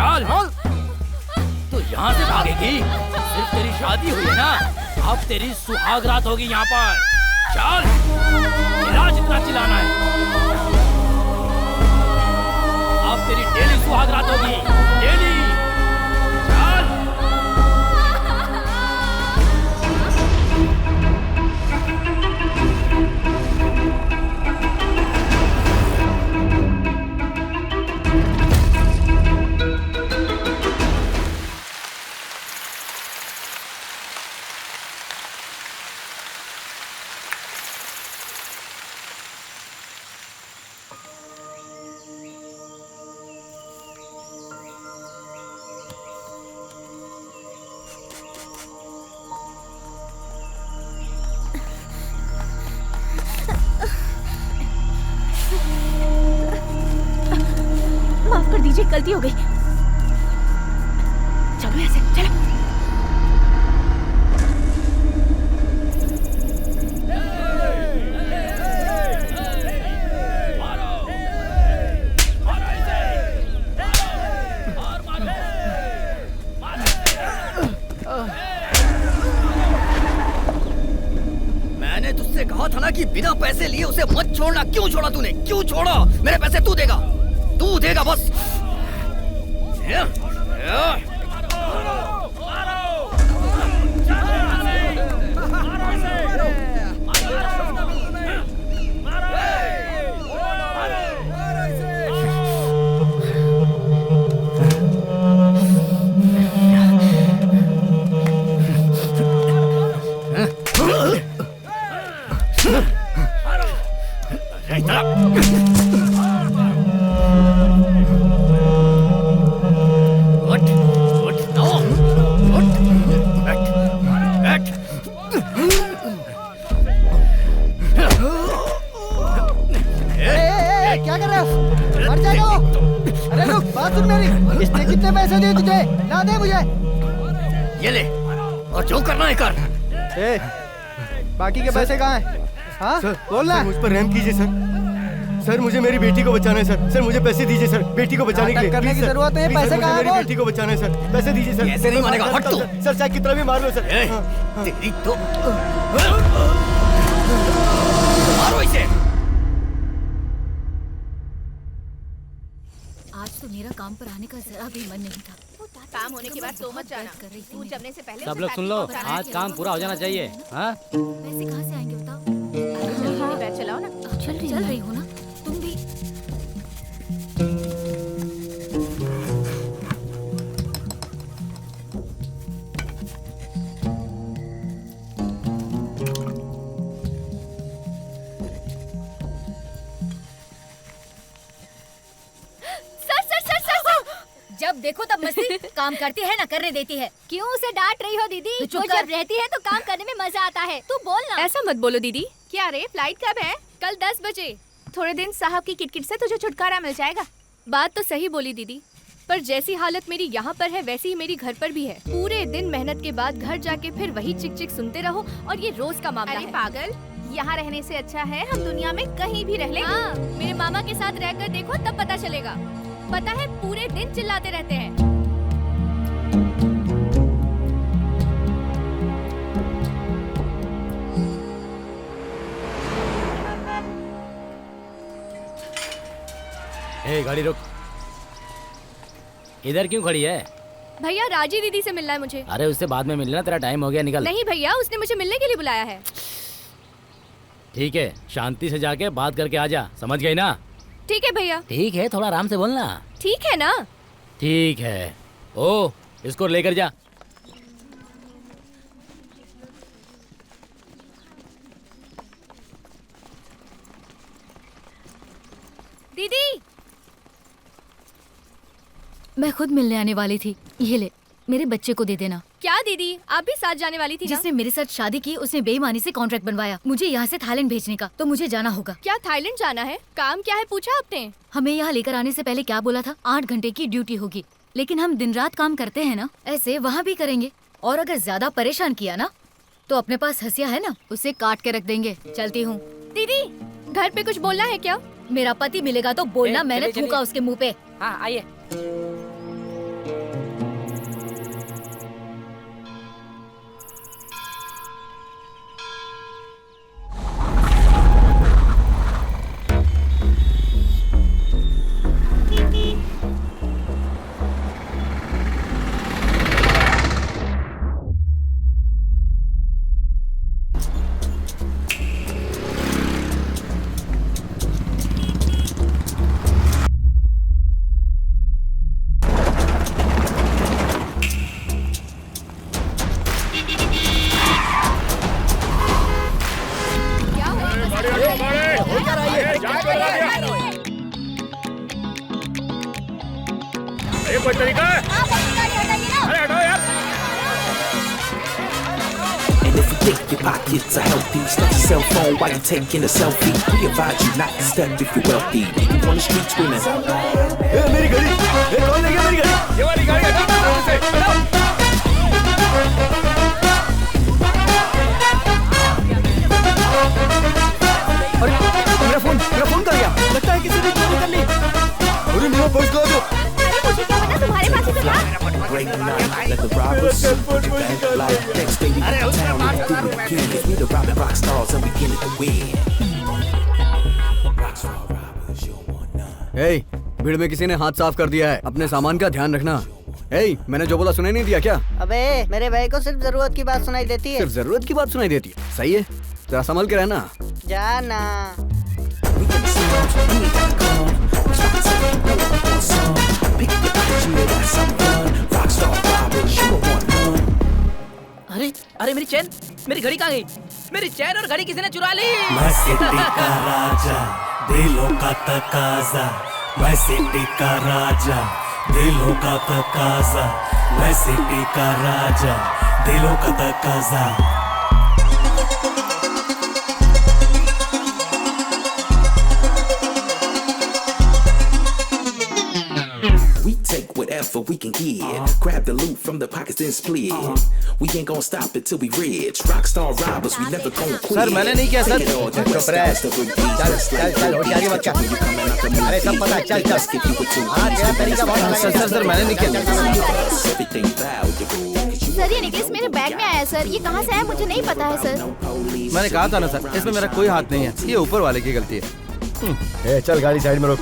चल तू यहाँ से भागेगी? सिर्फ तेरी शादी हुई है ना, अब तेरी सुहाग रात होगी यहाँ पर। चल तेरा जितना चिल्लाना है, अब तेरी डेली सुहाग रात होगी, डेली। चल माफ कर दीजिए, गलती हो गई। चलो ऐसे चलो। मैंने तुझसे कहा था ना कि बिना पैसे लिए उसे मत छोड़ना। क्यों छोड़ा तूने? क्यों छोड़ा? मेरे पैसे तू देगा, तू देगा बस। क्या कर रहा है? मर जाएगा वो। अरे रुक, बात सुन मेरी। इसने कितने पैसे दिए तुझे? ना दे मुझे। ये ले, और जो करना है कर। बाकी के पैसे कहाँ हैं? हाँ बोलना। मुझ पर रहम कीजिए सर। सर मुझे मेरी बेटी को बचाना है सर। सर मुझे पैसे दीजिए सर, बेटी को बचाने के लिए। करने की जरूरत है, पैसे कहाँ हैं? मेरी बेटी को बचाना है सर, पैसे दीजिए सर। ऐसे नहीं मानेगा, हट तू। सर चाहे कितना भी मार लो सर। तेरी तो मारो इसे। आज तो मेरा काम पर आने का जरा भी मन नहीं था। काम होने के बाद सो मत जाना। दूध जमने से पहले सब लोग सुन लो, आज काम पूरा हो जाना चाहिए। हाँ पैसे कहाँ से आएंगे बताओ? जल्दी बैठ चलाओ ना। चल रही हो ना तुम भी। जब देखो तब मस्ती। काम करती है ना करने देती है। क्यों उसे डांट रही हो दीदी? वो जब रहती है तो काम करने में मजा आता है। तू बोल ना। ऐसा मत बोलो दीदी। क्या रे, फ्लाइट कब है? कल 10 बजे। थोड़े दिन साहब की किटकिट से तुझे छुटकारा मिल जाएगा। बात तो सही बोली दीदी, पर जैसी हालत मेरी यहाँ पर है वैसी ही मेरी घर पर भी है। पूरे दिन मेहनत के बाद घर जाके फिर वही चिक चिक सुनते रहो और ये रोज का मामला अरे है। पागल, यहाँ रहने से अच्छा है हम दुनिया में कहीं भी रह लें। हाँ, मेरे मामा के साथ रहकर देखो तब पता चलेगा। पता है पूरे दिन चिल्लाते रहते हैं। गाड़ी रोक। इधर क्यों खड़ी है? भैया राजी दीदी से मिलना है मुझे। अरे उससे बाद में मिलना, तेरा टाइम हो गया, निकल। नहीं भैया, उसने मुझे मिलने के लिए बुलाया है। ठीक है, शांति से जाके बात करके आ जा, समझ गई ना? ठीक है भैया। ठीक है, थोड़ा आराम से बोलना। ठीक है ना? ठीक है। ओ, इसको लेकर जा। दीदी, मैं खुद मिलने आने वाली थी। ये ले, मेरे बच्चे को दे देना। क्या दीदी, आप भी साथ जाने वाली थी ना? जिसने मेरे साथ शादी की उसने बेईमानी से कॉन्ट्रैक्ट बनवाया मुझे यहाँ से थाईलैंड भेजने का, तो मुझे जाना होगा। क्या थाईलैंड जाना है? काम क्या है पूछा आपने? हमें यहाँ लेकर आने से पहले क्या बोला था? 8 घंटे की ड्यूटी होगी, लेकिन हम दिन रात काम करते हैं ना, ऐसे वहाँ भी करेंगे। और अगर ज्यादा परेशान किया ना तो अपने पास हंसिया है ना, उसे काट के रख देंगे। चलती हूँ। दीदी, घर पे कुछ बोलना है क्या? मेरा पति मिलेगा तो बोलना मैंने थूका उसके मुँह पे। हाँ आइए। think your pockets are healthy. Stuff your cell phone while you're taking a selfie. We advise you not to step if you're wealthy. You on the street screaming. ए, मेरी गाड़ी, ए, कौन ले गया मेरी गाड़ी? ये वाली गाड़ी हटाओ सामने से, हटाओ। अरे मेरा फोन कर गया। लगता है किसी ने चोरी कर ली। अरे मेरा पर्स कहाँ गया? अरे मुझे क्या पता, तुम्हारे पास ही तो था। Break the night, let the robbers bank like next day we go to town, we gon' do it again. 'Cause we the rock stars and we get it to win. Rockstar robbers, you want none. ए, भीड़ में किसी ने हाथ साफ कर दिया है। अपने सामान का ध्यान रखना। ए, मैंने जो बोला सुनाई नहीं दिया क्या? अबे मेरे भाई को सिर्फ जरूरत की बात सुनाई देती है। सिर्फ जरूरत की बात सुनाई देती है। सही है, जरा संभल के रहना। जाना। We get the songs, we ain't gotta come. We try to take it over on some. Pick your pockets, you know that's some fun. Rockstar robbers, you don't want none. अरे अरे मेरी चैन, मेरी घड़ी कहाँ गई? मेरी चैन और घड़ी किसी ने चुरा ली। मैं सिटी का राजा, दिलों का तकाजा। मैं सिटी का राजा, दिलों का तकाजा। मैं सिटी का राजा, दिलों का तकाजा। We take whatever we can get. Grab the loot from the pockets then split. We ain't gonna stop it till we rich. Rockstar robbers, we never gonna quit. Sir, मैंने नहीं किया, sir. Take it all, just चुप रह। चल, होशियारी मत कर। अरे सब पता है, चल चल। हाँ, तेरा तरीका बहुत अलग है। सर, मैंने नहीं किया। Everything valuable. सर ये नेकलेस मेरे बैग में आया है सर। ये कहाँ से आया मुझे नहीं पता है सर। मैंने कहा था ना सर, इसमें मेरा कोई हाथ नहीं है। ये ऊपर वाले की गलती है। ए, चल गाड़ी साइड में रोक।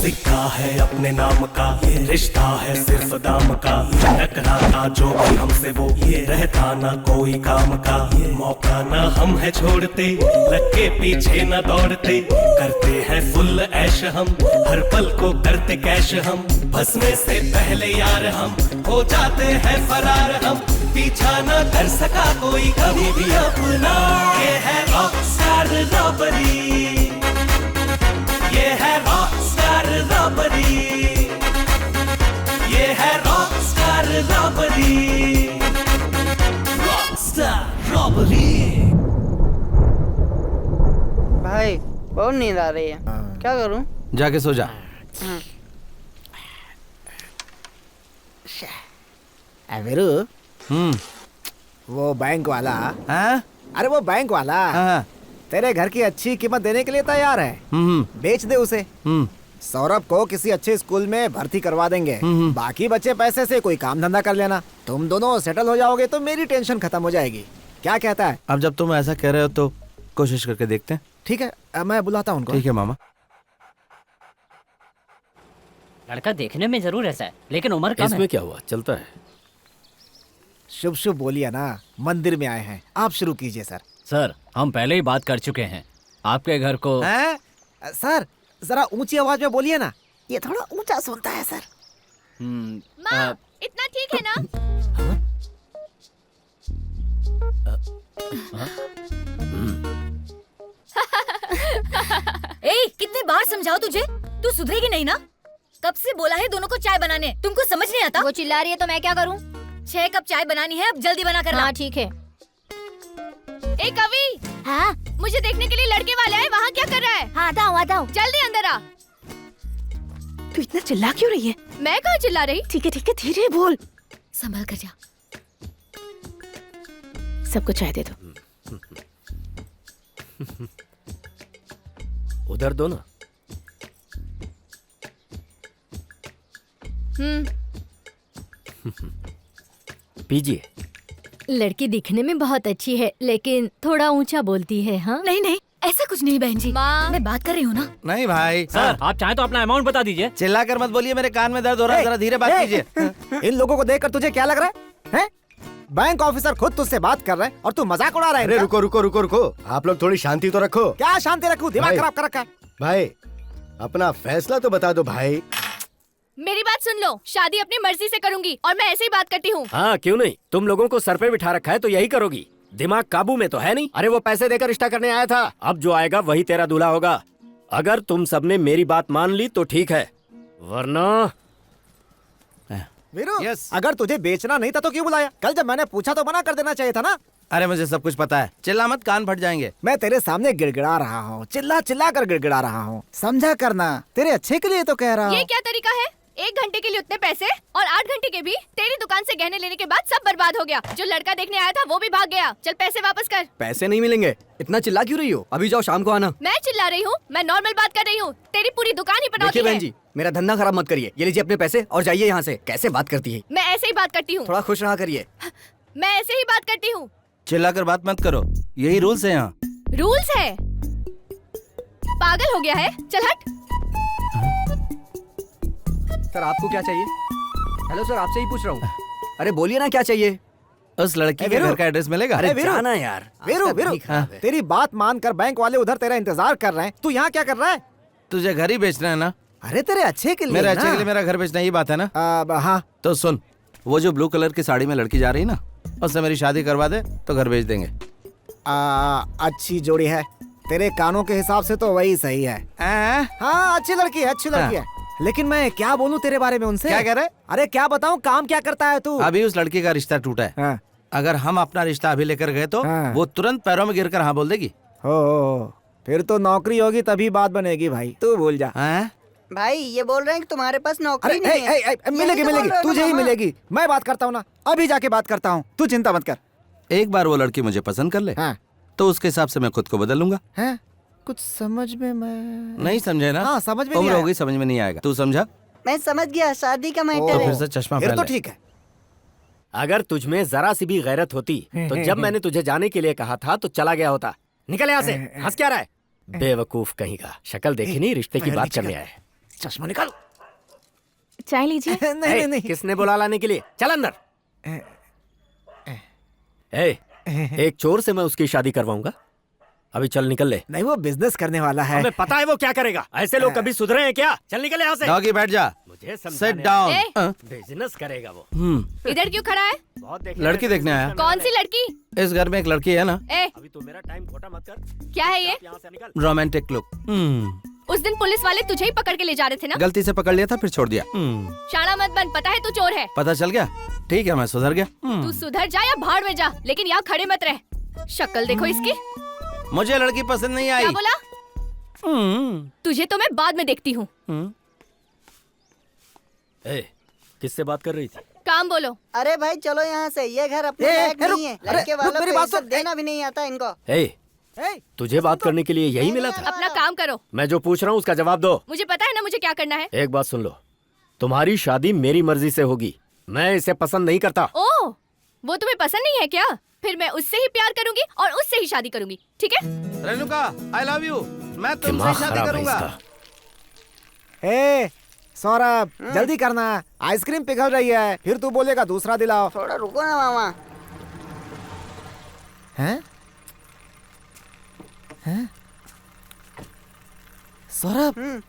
सिक्का है अपने नाम का, ये रिश्ता है सिर्फ दाम का। टकराता जो भी हमसे वो ये रहता ना कोई काम का। मौका ना हम है छोड़ते, लग के पीछे ना दौड़ते। करते हैं फुल ऐश हम, हर पल को करते कैश हम। बसने से पहले यार हम हो जाते हैं फरार हम। पीछा ना कर सका कोई कभी भी अपना। ये है रॉकस्टार रॉबरी, ये है रॉकस्टार रॉबरी, ये है रॉकस्टार रॉबरी। Rockstar robbery. भाई बहुत नींद आ रही है, क्या करूं? जाके सो जा। वीरू, वो बैंक वाला। हाँ? अरे वो बैंक वाला हाँ। तेरे घर की अच्छी कीमत देने के लिए तैयार है। बेच दे उसे। सौरभ को किसी अच्छे स्कूल में भर्ती करवा देंगे। बाकी बचे पैसे से कोई काम धंधा कर लेना। तुम दोनों सेटल हो जाओगे तो मेरी टेंशन खत्म हो जाएगी। क्या कहता है? अब जब तुम ऐसा कह रहे हो तो कोशिश करके देखते हैं। ठीक है, मैं बुलाता हूँ उनको। ठीक है मामा। लड़का देखने में जरूर ऐसा है, लेकिन उम्र कम है। इसमें क्या हुआ, चलता है। शुभ शुभ बोलिए ना, मंदिर में आए हैं। आप शुरू कीजिए सर। सर हम पहले ही बात कर चुके हैं, आपके घर को। सर जरा ऊंची आवाज में बोलिए ना, ये थोड़ा ऊंचा सुनता है सर। माँ, इतना ठीक है ना? ए, कितने बार समझाओ तुझे? तू सुधरेगी नहीं ना? कब से बोला है दोनों को चाय बनाने, तुमको समझ नहीं आता? वो चिल्ला रही है तो मैं क्या करूँ? 6 कप चाय बनानी है, अब जल्दी बना कर ला। हाँ ठीक है। ए कवि, हाँ? मुझे देखने के लिए लड़के वाले आए, वहाँ क्या कर रहा है? हाँ, आता हूँ। जल्दी अंदर आ। तू इतना चिल्ला क्यों रही है? मैं कहाँ चिल्ला रही? ठीक है धीरे बोल। संभल कर जा। सबको चाय दे दो। उधर दो ना। पीजिए। लड़की दिखने में बहुत अच्छी है, लेकिन थोड़ा ऊंचा बोलती है। हाँ नहीं, ऐसा कुछ नहीं बहन जी। माँ, मैं बात कर रही हूँ ना। नहीं भाई। सर आप चाहे तो अपना अमाउंट बता दीजिए। चिल्ला कर मत बोलिए, मेरे कान में दर्द हो रहा है। जरा धीरे बात कीजिए। इन लोगों को देखकर तुझे क्या लग रहा है? बैंक ऑफिसर खुद तुझसे बात कर रहे हैं और तू मजाक उड़ा रहा है। अरे रुको, आप लोग थोड़ी शांति तो रखो। क्या शांति रखूं? दिमाग भाई। खराब कर रखा है। भाई अपना फैसला तो बता दो भाई। मेरी बात सुन लो, शादी अपनी मर्जी से करूंगी और मैं ऐसे ही बात करती हूँ। हाँ क्यों नहीं, तुम लोगों को सर पे बिठा रखा है तो यही करोगी। दिमाग काबू में तो है नहीं। अरे वो पैसे देकर रिश्ता करने आया था, अब जो आएगा वही तेरा दूल्हा होगा। अगर तुम सबने मेरी बात मान ली तो ठीक है, वरना वीरू, यस। अगर तुझे बेचना नहीं था तो क्यों बुलाया? कल जब मैंने पूछा तो मना कर देना चाहिए था ना। अरे मुझे सब कुछ पता है, चिल्ला मत, कान फट जाएंगे। मैं तेरे सामने गिड़गिड़ा रहा हूँ, चिल्ला चिल्ला कर गिड़गिड़ा रहा हूँ, समझा करना, तेरे अच्छे के लिए तो कह रहा ये हूँ। क्या तरीका है? 1 घंटे के लिए उतने पैसे और 8 घंटे के भी? तेरी दुकान से गहने लेने के बाद सब बर्बाद हो गया। जो लड़का देखने आया था वो भी भाग गया। चल पैसे वापस कर। पैसे नहीं मिलेंगे। इतना चिल्ला क्यों रही हो? अभी जाओ, शाम को आना। मैं चिल्ला रही हूँ? मैं नॉर्मल बात कर रही हूँ। तेरी पूरी दुकान ही पनौती देखिए है। बहन जी, मेरा धंधा खराब मत करिए। ये लीजिए अपने पैसे और जाइए यहाँ से। कैसे बात करती है? मैं ऐसे ही बात करती हूँ। थोड़ा खुश रहा करिए। मैं ऐसे ही बात करती हूँ। चिल्लाकर बात मत करो, यही रूल्स है यहाँ। रूल्स है? पागल हो गया है? चल हट। सर आपको क्या चाहिए? हेलो सर, आपसे ही पूछ रहा हूँ। अरे बोलिए ना, क्या चाहिए? उस लड़की के घर का एड्रेस मिलेगा? अरे वीरू, जाना यार। वीरू, आज तक वीरू, नहीं खराब है। तेरी बात मानकर बैंक वाले उधर तेरा इंतजार कर रहे हैं, तू यहाँ क्या कर रहा है? तुझे घर ही बेचना है ना? अरे तेरे अच्छे के लिए मेरे ना। अच्छे के लिए मेरा घर बेचना, ये बात है ना? हाँ। तो सुन, वो जो ब्लू कलर की साड़ी में लड़की जा रही है ना, उससे मेरी शादी करवा दे तो घर बेच देंगे। अच्छी जोड़ी है, तेरे कानों के हिसाब से तो वही सही है। हाँ, अच्छी लड़की है, अच्छी लड़की है। लेकिन मैं क्या बोलूं तेरे बारे में उनसे? क्या कह रहे? अरे क्या बताऊं, काम क्या करता है तू? अभी उस लड़की का रिश्ता टूटा है। हाँ। अगर हम अपना रिश्ता अभी लेकर गए तो हाँ। वो तुरंत पैरों में गिरकर हाँ बोल देगी। हो, फिर तो नौकरी होगी तभी बात बनेगी भाई, तू भूल जा। भाई ये बोल रहे हैं कि तुम्हारे पास नौकरी अरे नहीं है। मिलेगी यही तो बोल मिलेगी, रहे हो तुझे ही मामा। मिलेगी। मैं बात करता हूँ ना, अभी जाके बात करता हूँ, तू चिंता मत कर। एक बार वो लड़की मुझे पसंद कर ले तो उसके हिसाब से मैं खुद को बदल लूंगा। हैं? कुछ समझ में मैं नहीं समझे ना? हाँ, समझ में उम्र नहीं हो आया। गई, समझ में नहीं आएगा। तू समझा? मैं समझ गया, शादी का तो मैटर फिर है। से चश्मा फिर पहन तो ले। ठीक है। अगर तुझमें जरा सी भी गैरत होती तो जब मैंने तुझे जाने के लिए कहा था तो चला गया होता। निकल यहाँ से। हंस क्या रहा है? बेवकूफ कहीं का। शक्ल देखी नहीं, रिश्ते की बात करने आए। चश्मा निकाल। चाय लीजिए। नहीं नहीं, किसने बुला लाने के लिए? चल अंदर। एक चोर से मैं उसकी शादी करवाऊंगा? अभी चल निकल ले। नहीं, वो बिजनेस करने वाला है। हमें पता है वो क्या करेगा। ऐसे लोग कभी सुधरे हैं क्या? चल निकल यहाँ से। डॉगी बैठ जा। मुझे सिट डाउन। बिजनेस करेगा वो। इधर क्यों खड़ा है? बहुत लड़की देखने आया। कौन सी लड़की? इस घर में एक लड़की है ना। अभी तो मेरा टाइम खोटा मत कर। क्या है ये? यहाँ से निकल। Romantic look. उस दिन पुलिस वाले तुझे ही पकड़ के ले जा रहे थे ना? गलती से पकड़ लिया था, फिर छोड़ दिया। शाना मत बन, पता है तू चोर है। पता चल गया? ठीक है, मैं सुधर गया। तू सुधर जा या भाड़ में जा, लेकिन यहाँ खड़े मत रह। शक्ल देखो इसकी। मुझे लड़की पसंद नहीं आई। क्या बोला? तुझे तो मैं बाद में देखती हूँ। किससे बात कर रही थी? काम बोलो। अरे भाई चलो यहाँ से, ये घर अपने लायक नहीं है। लड़के वालों को इज्जत देना भी नहीं आता इनको। तुझे बात करने के लिए यही मिला था? अपना काम करो। मैं जो पूछ रहा हूँ उसका जवाब दो। मुझे पता है ना मुझे क्या करना है। एक बात सुन लो, तुम्हारी शादी मेरी मर्जी से होगी। मैं इसे पसंद नहीं करता। ओह, वो तुम्हें पसंद नहीं है क्या? फिर मैं उससे ही प्यार करूंगी और उससे ही शादी करूंगी, ठीक है? Renuka, I love you. मैं तुमसे शादी करूंगा। सौरभ, जल्दी करना, आइसक्रीम पिघल रही है। फिर तू बोलेगा दूसरा दिलाओ। थोड़ा रुको ना मामा। हैं? हैं? सौरभ,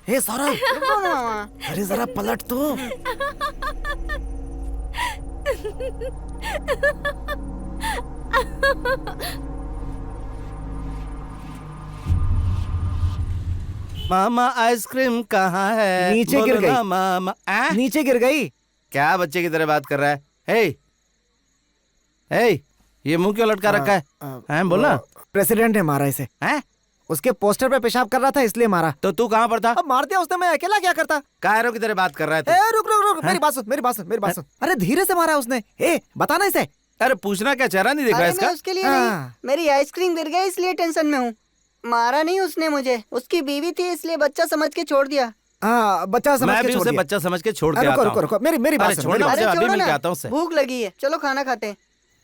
हे सौरभ, रुको ना मामा। अरे जरा पलट तो। मामा आइसक्रीम कहाँ है? नीचे गिर बोलो गई। ना मामा। नीचे गिर गई। क्या बच्चे की तरह बात कर रहा है? हे, ये मुंह क्यों लटका रखा है? हैं, बोलना। प्रेसिडेंट ने मारा इसे। हैं? उसके पोस्टर पे पेशाब कर रहा था इसलिए मारा। तो तू कहाँ पर था? अब मार दिया उसने, मैं अकेला क्या करता? कायरों की तरह बात कर रहा है तू। रुक रुक रुक, मेरी बात सुन, मेरी बात सुन, मेरी बात सुन। अरे धीरे से मारा उसने। बताना इसे। अरे पूछना क्या, चेहरा नहीं दिख रहा अरे इसका? मैं उसके लिए नहीं, मेरी आइसक्रीम गिर गई इसलिए टेंशन में हूँ। मारा नहीं उसने मुझे, उसकी बीवी थी इसलिए बच्चा समझ के छोड़ दिया। हाँ, बच्चा समझ मैं के भी छोड़ उसे दिया। बच्चा समझ के छोड़ के रुको आता रुको हूँ। रुको, मेरी बात सुन। छोड़ना, मुझे अभी मिल के आता हूँ उससे। भूख लगी है, चलो खाना खाते हैं।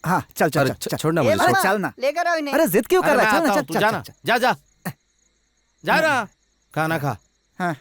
हाँ चल चल चल, छोड़ना ये मुझे। मामा, चल ना। लेकर आओ इन्हें। अरे जिद क्यों कर रहा है? चल ना, चल तू चल जाना, चल। जा जा जा ना, खाना खा। हाँ।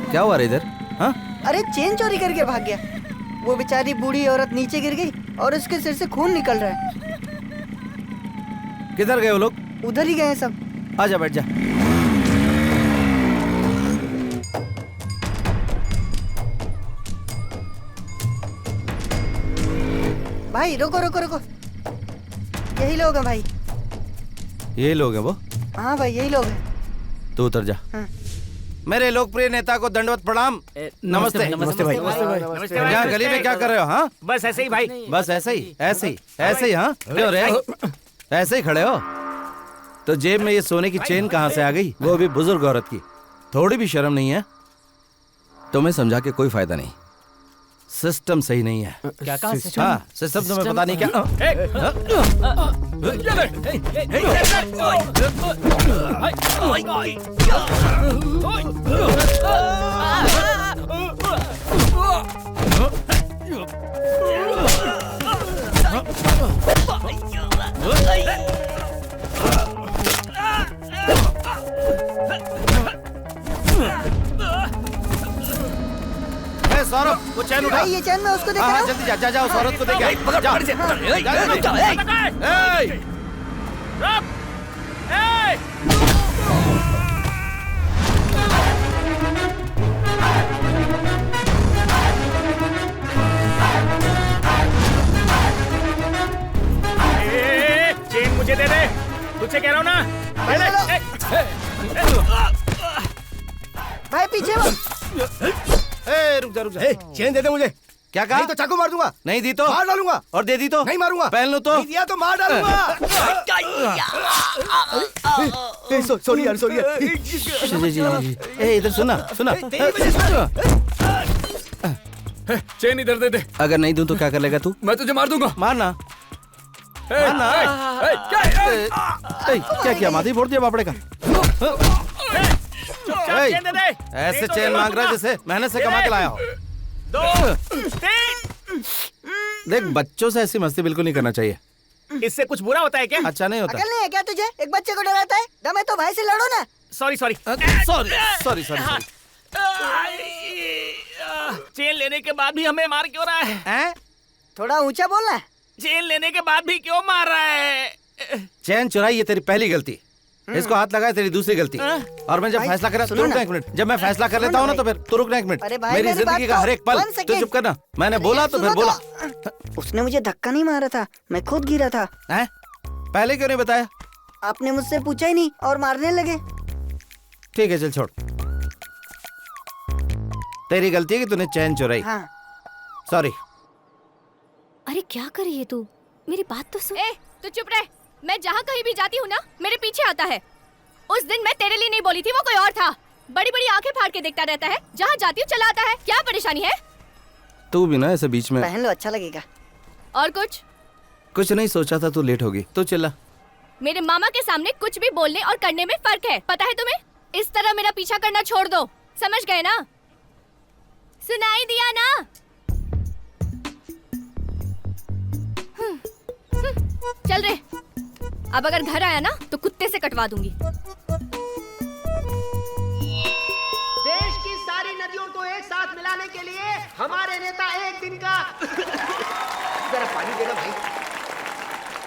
क्या हुआ रे इधर? हाँ? अरे चेन चोरी करके भाग गया। वो बेचारी बूढ़ी औरत नीचे गिर गई और उसके सिर से खून निकल रहा है। किधर गए वो लोग? उधर ही गए हैं सब। आजा बैठ जा। भाई रुको रुको रुको, यही लोग हैं भाई। ये लोग हैं वो? हाँ भाई यही लोग हैं। तू उतर जा। हाँ। मेरे लोकप्रिय नेता को दंडवत प्रणाम। नमस्ते। नमस्ते भाई। यहाँ गली में क्या कर रहे हो? हाँ बस ऐसे ही भाई। बस ऐसे ही ऐसे ही ऐसे ही। हाँ क्यों रे, ऐसे ही खड़े हो? तो जेब में ये सोने की चेन कहाँ से आ गई, वो भी बुजुर्ग औरत की? थोड़ी भी शर्म नहीं है? तुम्हें समझा के कोई फायदा नहीं, सिस्टम सही नहीं है। क्या कहा? हाँ सिस्टम तुम्हें पता नहीं क्या? सौरभ वो चैन उठा। भाई ये चैन मैं उसको देख रहा हूँ। जल्दी जा जा उस औरत को देख। चेन मुझे दे दे, तुझे कह रहा हूँ ना। भाई पीछे रुक जा रुक जा। चेन दे दे मुझे। क्या कहा? नहीं तो चाकू मार दूंगा। नहीं दी तो मार डालूंगा। और दे दी तो नहीं मारूंगा। पहन लो तो नहीं दिया तो मार डालूंगा। सॉरी यार सॉरी यार। जी इधर सुना सुना। चेन इधर दे दे। अगर नहीं दूं तो क्या कर लेगा तू? मैं तुझे मार दूंगा। मारना क्या किया? माथे फोड़ दिया बापड़े का। ऐसे चेन मांग रहा है जैसे मेहनत से कमा के लाया हो। 2 3। देख बच्चों से ऐसी मस्ती बिल्कुल नहीं करना चाहिए। इससे कुछ बुरा होता है क्या? अच्छा नहीं होता। अकल नहीं है क्या तुझे? एक बच्चे को डराता है? दम है तो भाई से लड़ो ना। Sorry sorry sorry. चेन लेने के बाद भी हमें मार क्यों रहा है? थोड़ा ऊंचा बोलना। चेन लेने के बाद भी क्यों मार रहा है? चैन चुराई ये तेरी पहली गलती, इसको हाथ लगाया तेरी दूसरी गलती। और मैं जब फैसला कर रुकना एक मिनट, जब मैं फैसला कर लेता हूँ ना तो फिर तू रुकना एक मिनट। मेरी जिंदगी का हर एक पल तू चुप करना। मैंने बोला तो फिर बोला। उसने मुझे धक्का नहीं मारा था, मैं खुद गिरा था। हैं? पहले क्यों नहीं बताया? आपने मुझसे पूछा ही नहीं और मारने लगे। ठीक है चल छोड़, तेरी गलती है कि तूने चैन चुराई। हाँ। सॉरी। अरे क्या कर रही है तू? मेरी बात तो सुन। तू चुप रह। मैं जहाँ कहीं भी जाती हूँ ना मेरे पीछे आता है। उस दिन मैं तेरे लिए नहीं बोली थी, वो कोई और था। बड़ी बड़ी आंखें फाड़ के देखता रहता है, जहाँ जाती हूँ चला आता है। क्या परेशानी है? तू भी ना ऐसे बीच में। पहन लो अच्छा लगेगा। और कुछ नहीं सोचा था तू लेट होगी तो चिल्ला। मेरे मामा के सामने कुछ भी बोलने और करने में फर्क है, पता है तुम्हें? इस तरह मेरा पीछा करना छोड़ दो, समझ गए ना? सुनाई दिया ना? चल रे, अब अगर घर आया ना तो कुत्ते से कटवा दूंगी। देश की सारी नदियों को एक साथ मिलाने के लिए हमारे नेता एक दिन का जरा पानी देना भाई।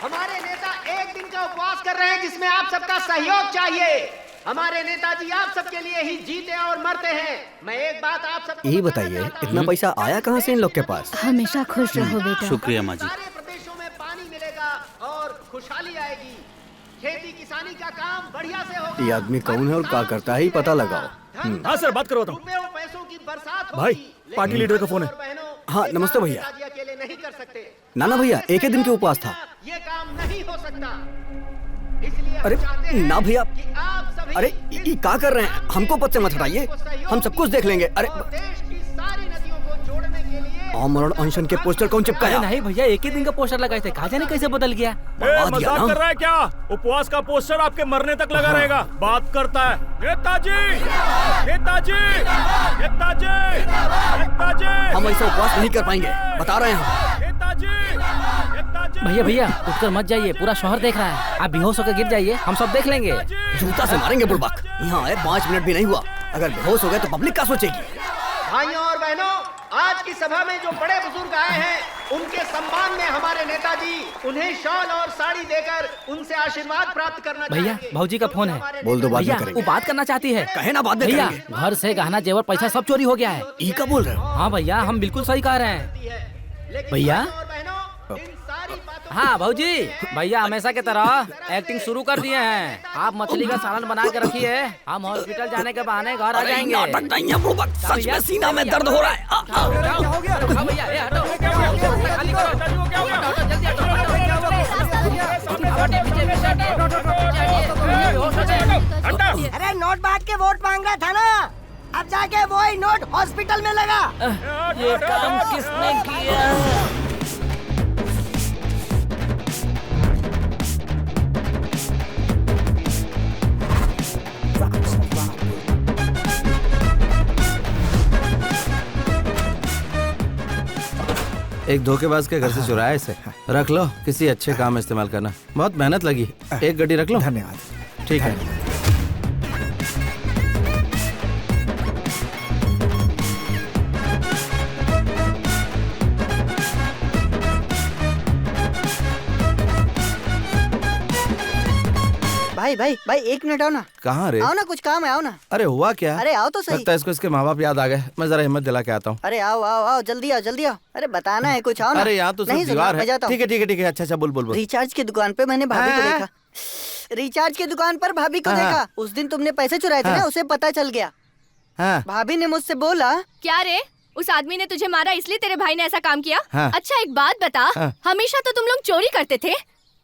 हमारे नेता एक दिन का उपवास कर रहे हैं जिसमें आप सबका सहयोग चाहिए। हमारे नेताजी आप सबके लिए ही जीते और मरते हैं। मैं एक बात आप सबको यही बताइए, इतना पैसा आया कहाँ से इन लोग के पास? हमेशा खुश रहो बेटा। शुक्रिया माँ जी। सारे प्रदेशों में पानी मिलेगा और खुशहाली आएगी। खेती किसानी का काम बढ़िया से होगा। ये आदमी कौन है और क्या करता है, ही पता लगाओ। हाँ सर, बात करवाता हूँ। पैसों की बरसात भाई, पार्टी लीडर का फोन है। हाँ नमस्ते भैया। अकेले नहीं कर सकते। नाना भैया, एक ही दिन के उपवास था। ये काम नहीं हो सकता, इसलिए अरे ना भैया, आप सभी अरे ये क्या कर रहे हैं? हमको पद से मत हटाइए, हम सब कुछ देख लेंगे। अरे देश की सारी नदियों को जोड़ने के लिए आमरण अनशन के पोस्टर कौन चिपकाया? नहीं भैया, एक ही दिन का पोस्टर लगाए थे, कहा जाने कैसे बदल गया। मजाक कर रहा है क्या? उपवास का पोस्टर आपके मरने तक लगा रहेगा। बात करता है नेताजी, नेताजी, नेताजी, नेताजी। हम ऐसा उपवास नहीं कर पाएंगे, बता रहे हैं। भैया भैया उठकर मत जाइए, पूरा शहर देख रहा है। आप बेहोश होकर गिर जाइए, हम सब देख लेंगे। जूता से मारेंगे बुड़बक। यहाँ आए 5 मिनट भी नहीं हुआ, अगर बेहोश हो गए तो पब्लिक क्या सोचेगी? भाइयों और बहनों, आज की सभा में जो बड़े बुजुर्ग आए हैं उनके सम्मान में हमारे नेताजी उन्हें शॉल और साड़ी देकर उनसे आशीर्वाद प्राप्त करना भैया चाहेंगे। भाऊजी का फोन है। बोल दो, बाद में भैया करेंगे। वो बात करना चाहती है। कहे ना, बाद में भैया करेंगे। घर से गहना जेवर पैसा सब चोरी हो गया है। ई का बोल रहे हो? हाँ भैया हम बिल्कुल सही कह रहे हैं। भैया हाँ भाऊजी, भैया हमेशा की तरह एक्टिंग शुरू कर दिए हैं। आप मछली का सालन बना के रखिए, हम हॉस्पिटल जाने के बहाने घर आ जाएंगे। सच में सीना में दर्द हो रहा है। क्या हो गया? भैया ये हटो, खाली करो। अरे नोट बांट के वोट मांग रहा था ना, अब जाके वही नोट हॉस्पिटल में लगा। ये काम किसने किया? एक धोखेबाज के घर से चुराया इसे। रख लो, किसी अच्छे काम में इस्तेमाल करना। बहुत मेहनत लगी। एक गड्डी रख लो। धन्यवाद। ठीक है। भाई भाई भाई, 1 मिनट आओ ना। कहाँ रे? आओ ना, कुछ काम है, आओ ना। अरे हुआ क्या? अरे आओ तो सही। लगता है इसको इसके माँ बाप याद आ गए। मैं जरा हिम्मत दिला के आता हूँ। अरे आओ आओ आओ, जल्दी आओ जल्दी आओ। अरे बताना है कुछ, आओ ना। अरे यहाँ तो सिर्फ नहीं दीवार सुनना, मैं है। जाता हूँ। ठीक है ठीक है ठीक है। अच्छा अच्छा, बोल बोल बोल। रिचार्ज की दुकान पे मैंने भाभी को हाँ? देखा। रिचार्ज की दुकान पर भाभी को हाँ। देखा। उस दिन तुमने पैसे चुराए थे हाँ। ना, उसे पता चल गया। हाँ। भाभी ने मुझसे बोला, क्या रे, उस आदमी ने तुझे मारा इसलिए तेरे भाई ने ऐसा काम किया? हाँ। अच्छा एक बात बता, हाँ। हमेशा तो तुम लोग चोरी करते थे,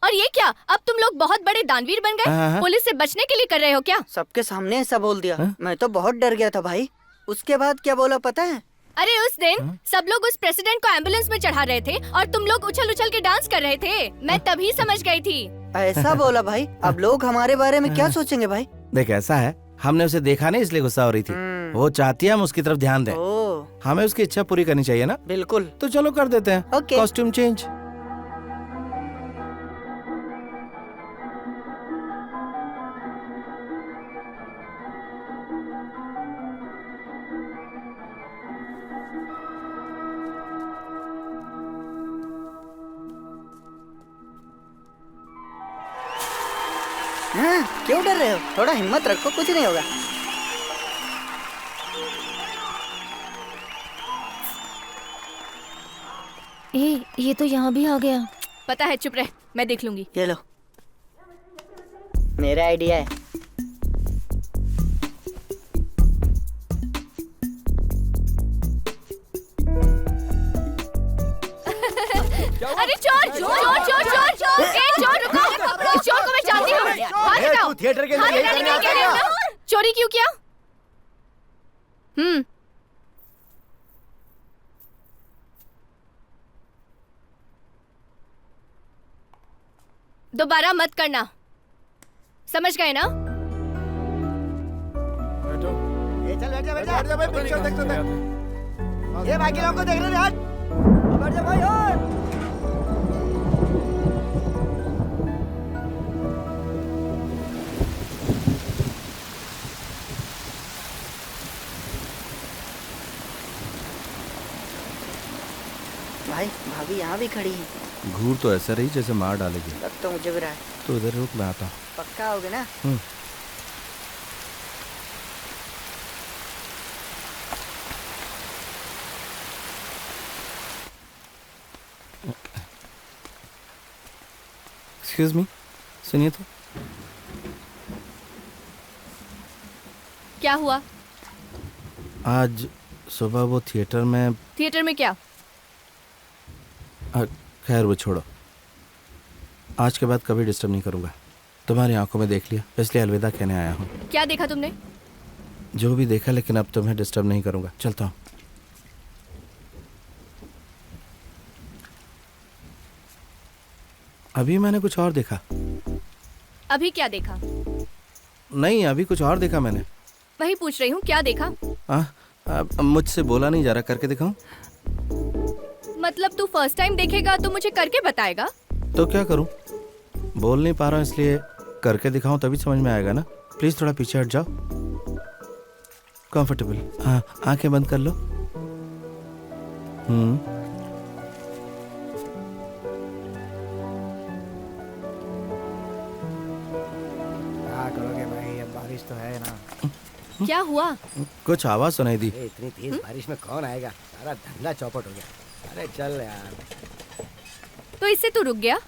और ये क्या, अब तुम लोग बहुत बड़े दानवीर बन हाँ, गए? हाँ। पुलिस से बचने के लिए कर रहे हो क्या? सबके सामने ऐसा बोल दिया। हाँ? मैं तो बहुत डर गया था भाई। उसके बाद क्या बोला पता है? अरे उस दिन सब लोग उस प्रेसिडेंट को एम्बुलेंस में चढ़ा रहे थे और तुम लोग उछल उछल के डांस कर रहे थे। मैं तभी समझ गई थी। ऐसा बोला भाई? अब लोग हमारे बारे में क्या सोचेंगे भाई? देख ऐसा है, हमने उसे देखा नहीं इसलिए गुस्सा हो रही थी। वो चाहती है हम उसकी तरफ ध्यान दें। हमें उसकी इच्छा पूरी करनी चाहिए ना। बिल्कुल। तो चलो कर देते हैं। ओके। Costume change. हाँ, क्यों डर रहे हो? थोड़ा हिम्मत रखो, कुछ नहीं होगा। ये तो यहाँ भी आ गया। पता है, चुप रह, मैं देख लूंगी। ये लो, मेरा आइडिया है। अरे चोर चोर चोर चोर चोर, ए चोर रुको, इस चोर को मैं जानती हूँ। हाथ हटाओ। थिएटर के हाथ अंदर हटाने के लिए कह रहे हो ना? चोरी क्यों किया? दोबारा मत करना, समझ गए ना? चल बैठ जा, बैठ जा। भाई पिक्चर देखते थे। ये बाकी लोगों को देख रहे थे। हट, बैठ जा भाई। हट। भाई भाभी यहाँ भी खड़ी है। घूर तो ऐसा रही जैसे मार डालेगी। लग तो मुझे भी रहा है। तो उधर रुक, मैं आता हूँ। पक्का होगे ना? एक्सक्यूज मी, सुनिए तो। क्या हुआ? आज सुबह वो थिएटर में। थिएटर में क्या? खैर वो छोड़ो, आज के बाद कभी डिस्टर्ब नहीं करूंगा। तुम्हारी आंखों में देख लिया, इसलिए अलविदा कहने आया हूँ। क्या देखा तुमने? जो भी देखा, लेकिन अब तुम्हें डिस्टर्ब नहीं करूंगा। चलता हूँ। अभी मैंने कुछ और देखा। अभी क्या देखा? नहीं, अभी कुछ और देखा मैंने। वही पूछ रही हूँ, क्या देखा? मुझसे बोला नहीं जा रहा, करके दिखाऊं? मतलब तू फर्स्ट टाइम देखेगा तो मुझे करके बताएगा? तो क्या करूं? बोल नहीं पा रहा हूं, इसलिए करके दिखाऊं तभी समझ में आएगा ना। प्लीज थोड़ा पीछे हट जाओ। कंफर्टेबल। हाँ, आंखें बंद कर लो। क्या करोगे भाई, अब बारिश तो है ना। क्या हुआ? कुछ आवाज सुनाई दी। इतनी तेज बारिश में कौन आएगा, सारा धंधा चौपट हो गया। अरे चल यार। तो इससे तू रुक गया?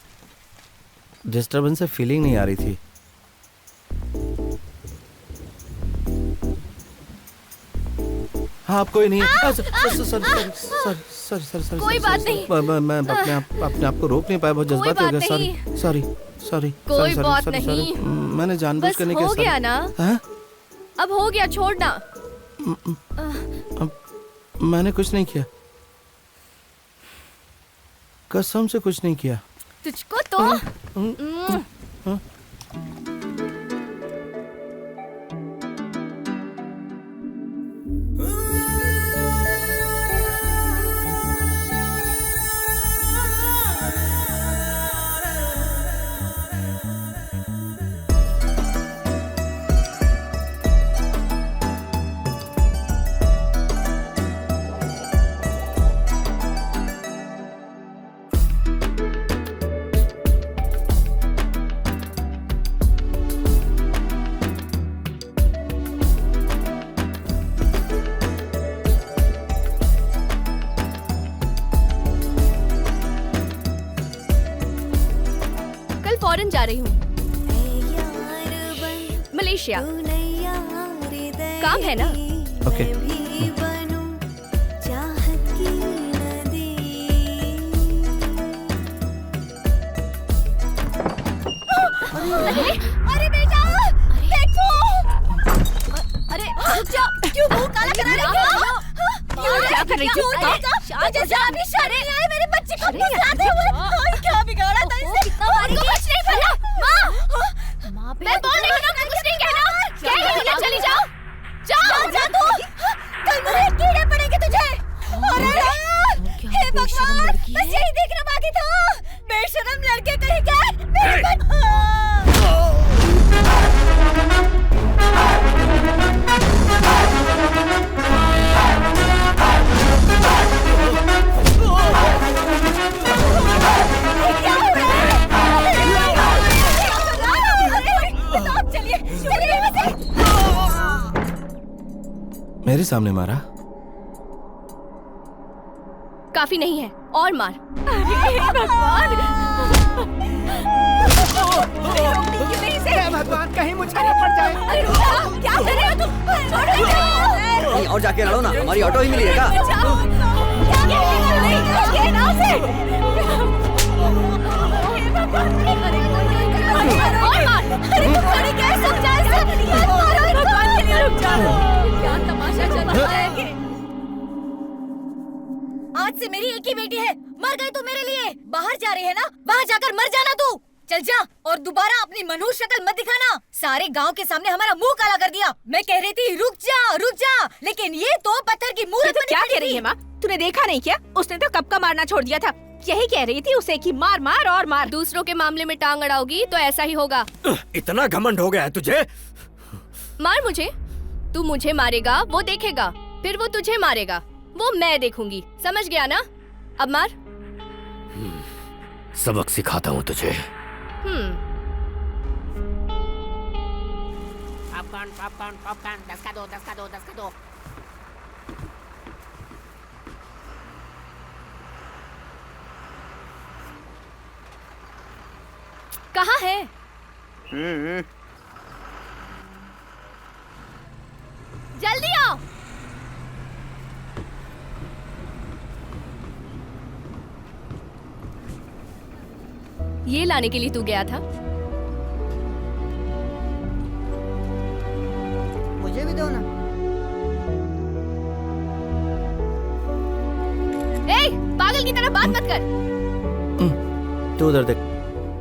डिस्टरबेंस से फीलिंग नहीं आ रही थी। हाँ आप कोई नहीं है। सॉरी कोई बात नहीं। मैं अपने आप को रोक नहीं पाया, बहुत जज्बाती हो गया। सॉरी कोई बात नहीं। मैंने जानबूझ कर नहीं किया। हो गया ना? अब हो गया, छोड़ना। मैंने कुछ नहीं किया, कसम से कुछ नहीं किया। तुझको तो फॉरेन जा रही हूँ, मलेशिया। काम है ना? ओके। अरे बेटा, देखो। अरे क्यों मुंह काला करा रही हो? क्या कर रही हो? मुझे जरा भी शर्म नहीं आई, मेरे बच्चे को फंसाते हुए। क्या बिगाड़ा था इसने? कुछ नहीं पता। माँ, मैं बोल रही हूँ ना, कुछ नहीं कहना। क्या कहना? चली जाओ, जाओ जा तू। कल मुझे कीड़े पड़ेंगे तुझे। अरे हे भगवान, बस यही देखना बाकी था। बेशरम लड़के कहीं गए। मेरे सामने मारा? काफी नहीं है, और मार। भगवान, कहीं मुझे न पड़ जाए। अरे क्या कर रहे हो तुम? कहीं और जाके लड़ो ना, हमारी ऑटो ही मिली है क्या? क्या तमाशा चल रहा है? आज से मेरी एक ही बेटी है, मर गई तो मेरे लिए। बाहर जा रही है ना, वहाँ जाकर मर जाना तू। चल जा, और दोबारा अपनी मनहूस शक्ल मत दिखाना। सारे गांव के सामने हमारा मुंह काला कर दिया। मैं कह रही थी रुक जा, लेकिन ये तो पत्थर की मूरत बनी। क्या कह रही है माँ? तूने देखा नहीं क्या? उसने तो कब का मारना छोड़ दिया था। यही कह रही थी उसे कि मार मार और मार। दूसरों के मामले में टांग अड़ाओगी तो ऐसा ही होगा। इतना घमंड हो गया है तुझे? मार मुझे। तू मुझे मारेगा, वो देखेगा, फिर वो तुझे मारेगा, वो मैं देखूंगी। समझ गया ना? अब मार। सबक सिखाता हूँ तुझे। पॉपकॉर्न 10 का दो। कहाँ है? जल्दी आओ। ये लाने के लिए तू गया था? मुझे भी दो ना। पागल की तरह बात मत कर। तू उधर देख।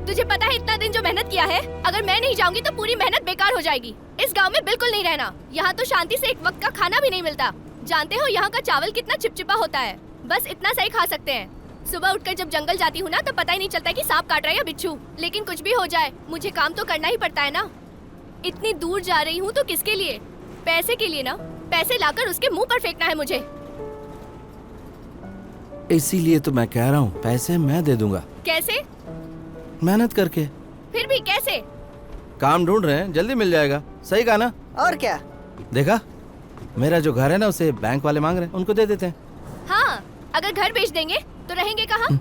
तुझे पता है इतना दिन जो मेहनत किया है, अगर मैं नहीं जाऊंगी तो पूरी मेहनत बेकार हो जाएगी। इस गांव में बिल्कुल नहीं रहना। यहाँ तो शांति से एक वक्त का खाना भी नहीं मिलता। जानते हो यहाँ का चावल कितना चिपचिपा होता है? बस इतना सही खा सकते हैं। सुबह उठकर जब जंगल जाती हूँ ना, तो पता ही नहीं चलता कि सांप काट रहा है या बिच्छू। लेकिन कुछ भी हो जाए, मुझे काम तो करना ही पड़ता है ना। इतनी दूर जा रही हूँ तो किसके लिए? पैसे के लिए ना। पैसे लाकर उसके मुंह पर फेंकना है मुझे। इसीलिए तो मैं कह रहा हूँ पैसे मैं दे दूंगा। कैसे? मेहनत करके। फिर भी कैसे? काम ढूंढ रहे हैं, जल्दी मिल जाएगा। सही कहा ना? और क्या? देखा, मेरा जो घर है ना उसे बैंक वाले मांग रहे हैं, उनको दे देते हैं। हाँ, अगर घर बेच देंगे तो रहेंगे कहाँ?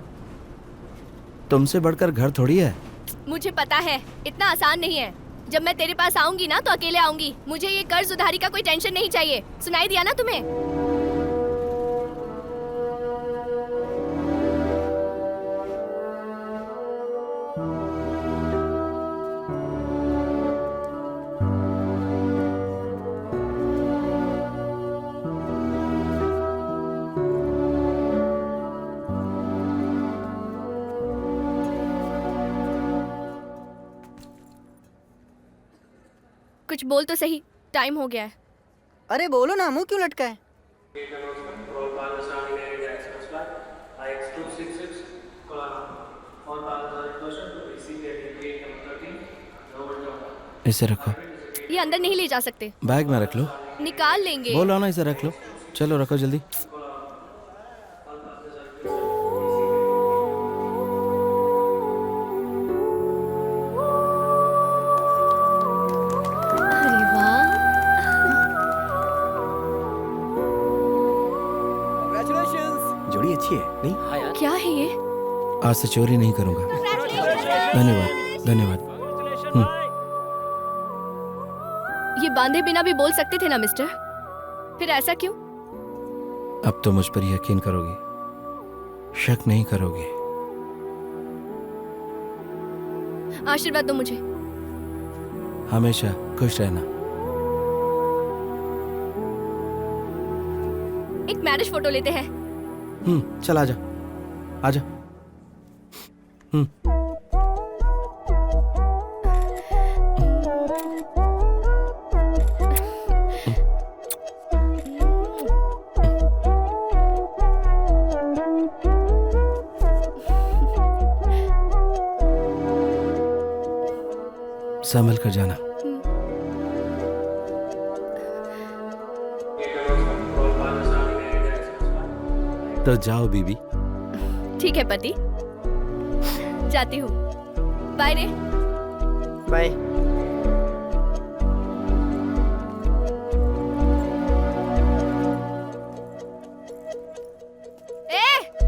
तुमसे बढ़कर घर थोड़ी है। मुझे पता है, इतना आसान नहीं है। जब मैं तेरे पास आऊंगी ना तो अकेले आऊंगी। मुझे ये कर्ज उधारी का कोई टेंशन नहीं चाहिए। सुनाई दिया ना तुम्हें? कुछ बोल तो सही, टाइम हो गया है। अरे बोलो ना, मुंह क्यों लटका है? इसे रखो। ये अंदर नहीं ले जा सकते। बैग में रख लो। निकाल लेंगे। बोलो ना, इसे रख लो। चलो रखो जल्दी। जोड़ी अच्छी है नहीं? क्या है ये? आज से चोरी नहीं करूंगा। धन्यवाद धन्यवाद। ये बांधे बिना भी बोल सकते थे ना मिस्टर, फिर ऐसा क्यों? अब तो मुझ पर यकीन करोगी, शक नहीं करोगी। आशीर्वाद दो मुझे। हमेशा खुश रहना। एक मैरिज फोटो लेते हैं। चल आजा आजा। संभल कर जाना। तो जाओ बीबी। ठीक है पति, जाती हूँ। बाय रे। बाय।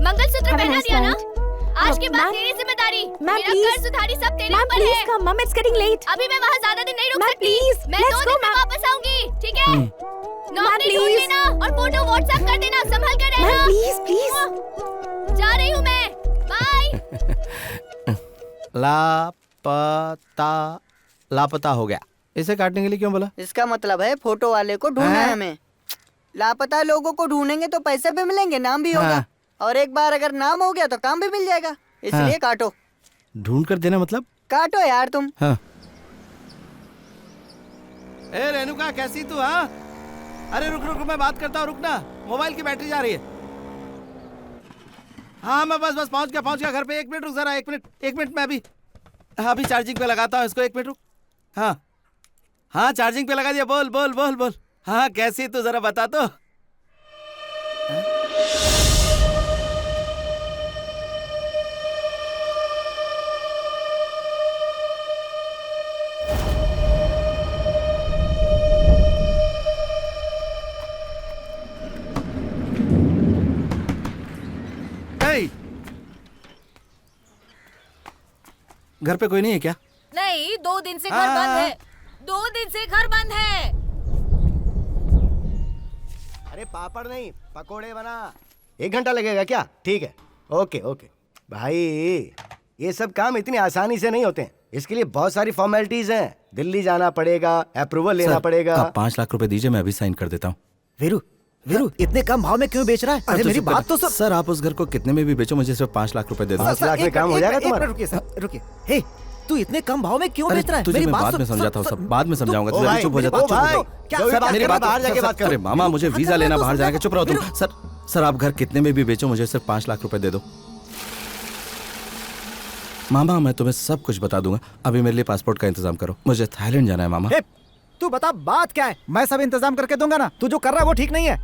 मंगलसूत्र पहना दिया ना? आज के बाद तेरी जिम्मेदारी। मेरा कर्ज उधारी सब तेरे ऊपर है। मम, इट्स गेटिंग लेट। अभी मैं वहाँ ज्यादा दिन नहीं रुक सकती। प्लीज, मैं 2 दिन में वापस आऊंगी, ठीक है? नौकरी ढूंढ लेना और फोटो व्हाट्सएप कर देना। संभल कर रहना। Please please. जा रही हूँ मैं। बाय। लापता हो गया। इसे काटने के लिए क्यों बोला? इसका मतलब है फोटो वाले को ढूंढना है हमें। लापता लोगों को ढूंढेंगे तो पैसे भी मिलेंगे, नाम भी होगा। और एक बार अगर नाम हो गया तो काम भी मिल जाएगा। इसलिए काटो। ढूंढ कर देना मतलब? काटो यार तुम। हाँ। ए रेणुका, कैसी तू? हाँ, अरे रुक रुक, मैं बात करता हूँ, रुकना। मोबाइल की बैटरी जा रही है। हाँ मैं बस पहुंच गया घर पे। 1 मिनट रुक जरा, 1 मिनट। मैं अभी चार्जिंग पे लगाता हूँ इसको। 1 मिनट रुक। हाँ चार्जिंग पे लगा दिया। बोल। हाँ कैसी तू, जरा बता तो। घर पे कोई नहीं है क्या? नहीं, 2 दिन से घर बंद है। 2 दिन से घर बंद है। अरे पापड़ नहीं, पकोड़े बना। 1 घंटा लगेगा क्या? ठीक है, ओके भाई। ये सब काम इतनी आसानी से नहीं होते हैं। इसके लिए बहुत सारी फॉर्मेलिटीज हैं। दिल्ली जाना पड़ेगा, अप्रूवल लेना पड़ेगा। आप 5 लाख रुपए दीजिए, मैं अभी साइन कर देता हूँ। वीरू इतने कम भाव में क्यों बेच रहा है? अरे मेरी बात तो सर, आप उस घर को कितने में भी बेचो, मुझे सिर्फ 5 लाख रुपए दे दो। 5 लाख में काम हो जाएगा तुम्हारा? रुकिए। हे, तू इतने कम भाव में क्यों बेच रहा है? तुझे मैं बाद में समझाता हूँ, सब बाद में समझाऊंगा। तू अभी चुप हो जा। मेरी बात बाहर जाके बात कर। मामा, मुझे वीजा लेना, बाहर जाके। चुप रहो तुम। सर आप घर कितने में भी बेचो, मुझे सिर्फ 5 लाख रुपए दे दो। मामा मैं तुम्हें सब कुछ बता दूंगा। अभी मेरे लिए पासपोर्ट का इंतजाम करो, मुझे थाईलैंड जाना है। मामा तू बता बात क्या है? मैं सब इंतजाम करके दूंगा ना। तू जो कर रहा है वो ठीक नहीं है।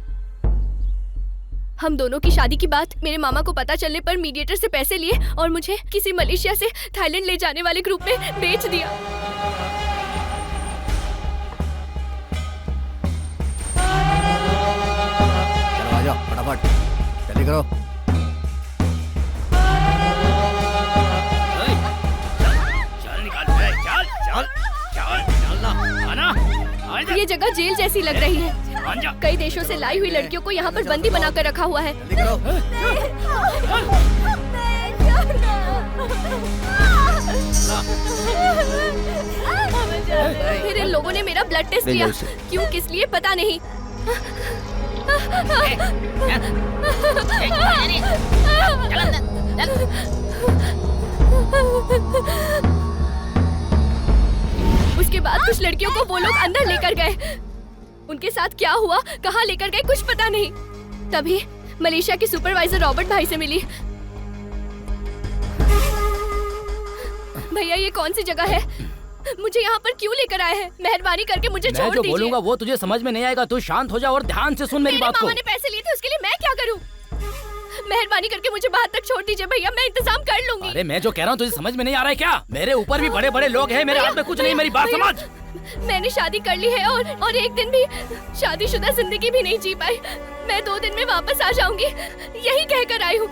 हम दोनों की शादी की बात मेरे मामा को पता चलने पर मीडिएटर से पैसे लिए और मुझे किसी मलेशिया से थाईलैंड ले जाने वाले ग्रुप में बेच दिया। चलो आ जाओ फटाफट, जल्दी करो। ये जगह जेल जैसी लग रही है। कई देशों से लाई हुई लड़कियों को यहाँ पर बंदी बनाकर रखा हुआ है। फिर इन लोगों ने मेरा ब्लड टेस्ट किया, क्यों किस लिए पता नहीं। उसके बाद कुछ लड़कियों को वो लोग अंदर लेकर गए। उनके साथ क्या हुआ, कहाँ लेकर गए, कुछ पता नहीं। तभी मलेशिया के सुपरवाइजर रॉबर्ट भाई से मिली। भैया ये कौन सी जगह है, मुझे यहाँ पर क्यों लेकर आए हैं? मेहरबानी करके मुझे छोड़ दीजिए। मैं जो बोलूंगा वो तुझे समझ में नहीं आएगा। तू शांत हो जा और ध्यान से सुन मेरी बात को। मामा ने पैसे लिए थे, उसके लिए मैं क्या करूँ? मेहरबानी करके मुझे बाहर तक छोड़ दीजिए भैया, मैं इंतजाम कर लूंगी। अरे मैं जो कह रहा हूँ तुझे समझ में नहीं आ रहा है क्या? मेरे ऊपर भी बड़े बड़े लोग हैं, मेरे हाथ में कुछ नहीं। मेरी बात समझ। मैंने शादी कर ली है और एक दिन भी शादीशुदा जिंदगी भी नहीं जी पाई। मैं 2 दिन में वापस आ जाऊंगी, यही कहकर आई हूँ।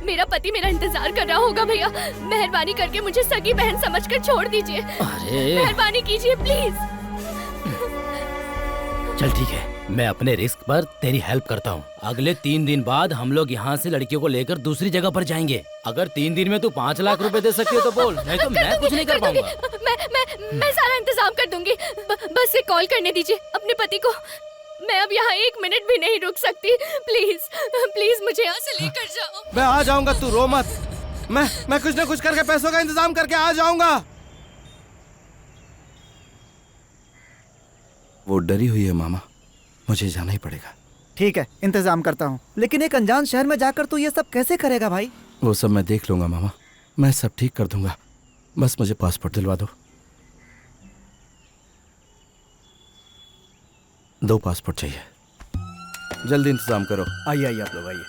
मेरा पति मेरा इंतजार कर रहा होगा भैया। मेहरबानी करके मुझे सगी बहन समझकर छोड़ दीजिए। मेहरबानी कीजिए प्लीज। चल ठीक है, मैं अपने रिस्क पर तेरी हेल्प करता हूँ। अगले 3 दिन बाद हम लोग यहाँ से लड़कियों को लेकर दूसरी जगह पर जाएंगे। अगर 3 दिन में तू 5 लाख रुपए दे सकती है तो बोल, नहीं तो मैं कुछ नहीं कर पाऊंगा। मैं सारा इंतजाम कर दूंगी। बस एक कॉल करने दीजिए अपने पति को। मैं अब यहाँ 1 मिनट भी नहीं रुक सकती। प्लीज प्लीज मुझे यहाँ से लेकर जाओ। मैं आ जाऊंगा, तू रो मत। मैं कुछ ना कुछ करके पैसों का इंतजाम करके आ जाऊंगा। वो डरी हुई है मामा, मुझे जाना ही पड़ेगा। ठीक है, इंतजाम करता हूँ, लेकिन एक अनजान शहर में जाकर तू ये सब कैसे करेगा भाई? वो सब मैं देख लूंगा मामा, मैं सब ठीक कर दूंगा। बस मुझे पासपोर्ट दिलवा दो। 2 पासपोर्ट चाहिए, जल्दी इंतजाम करो। आइए आइए आप लोग आइए।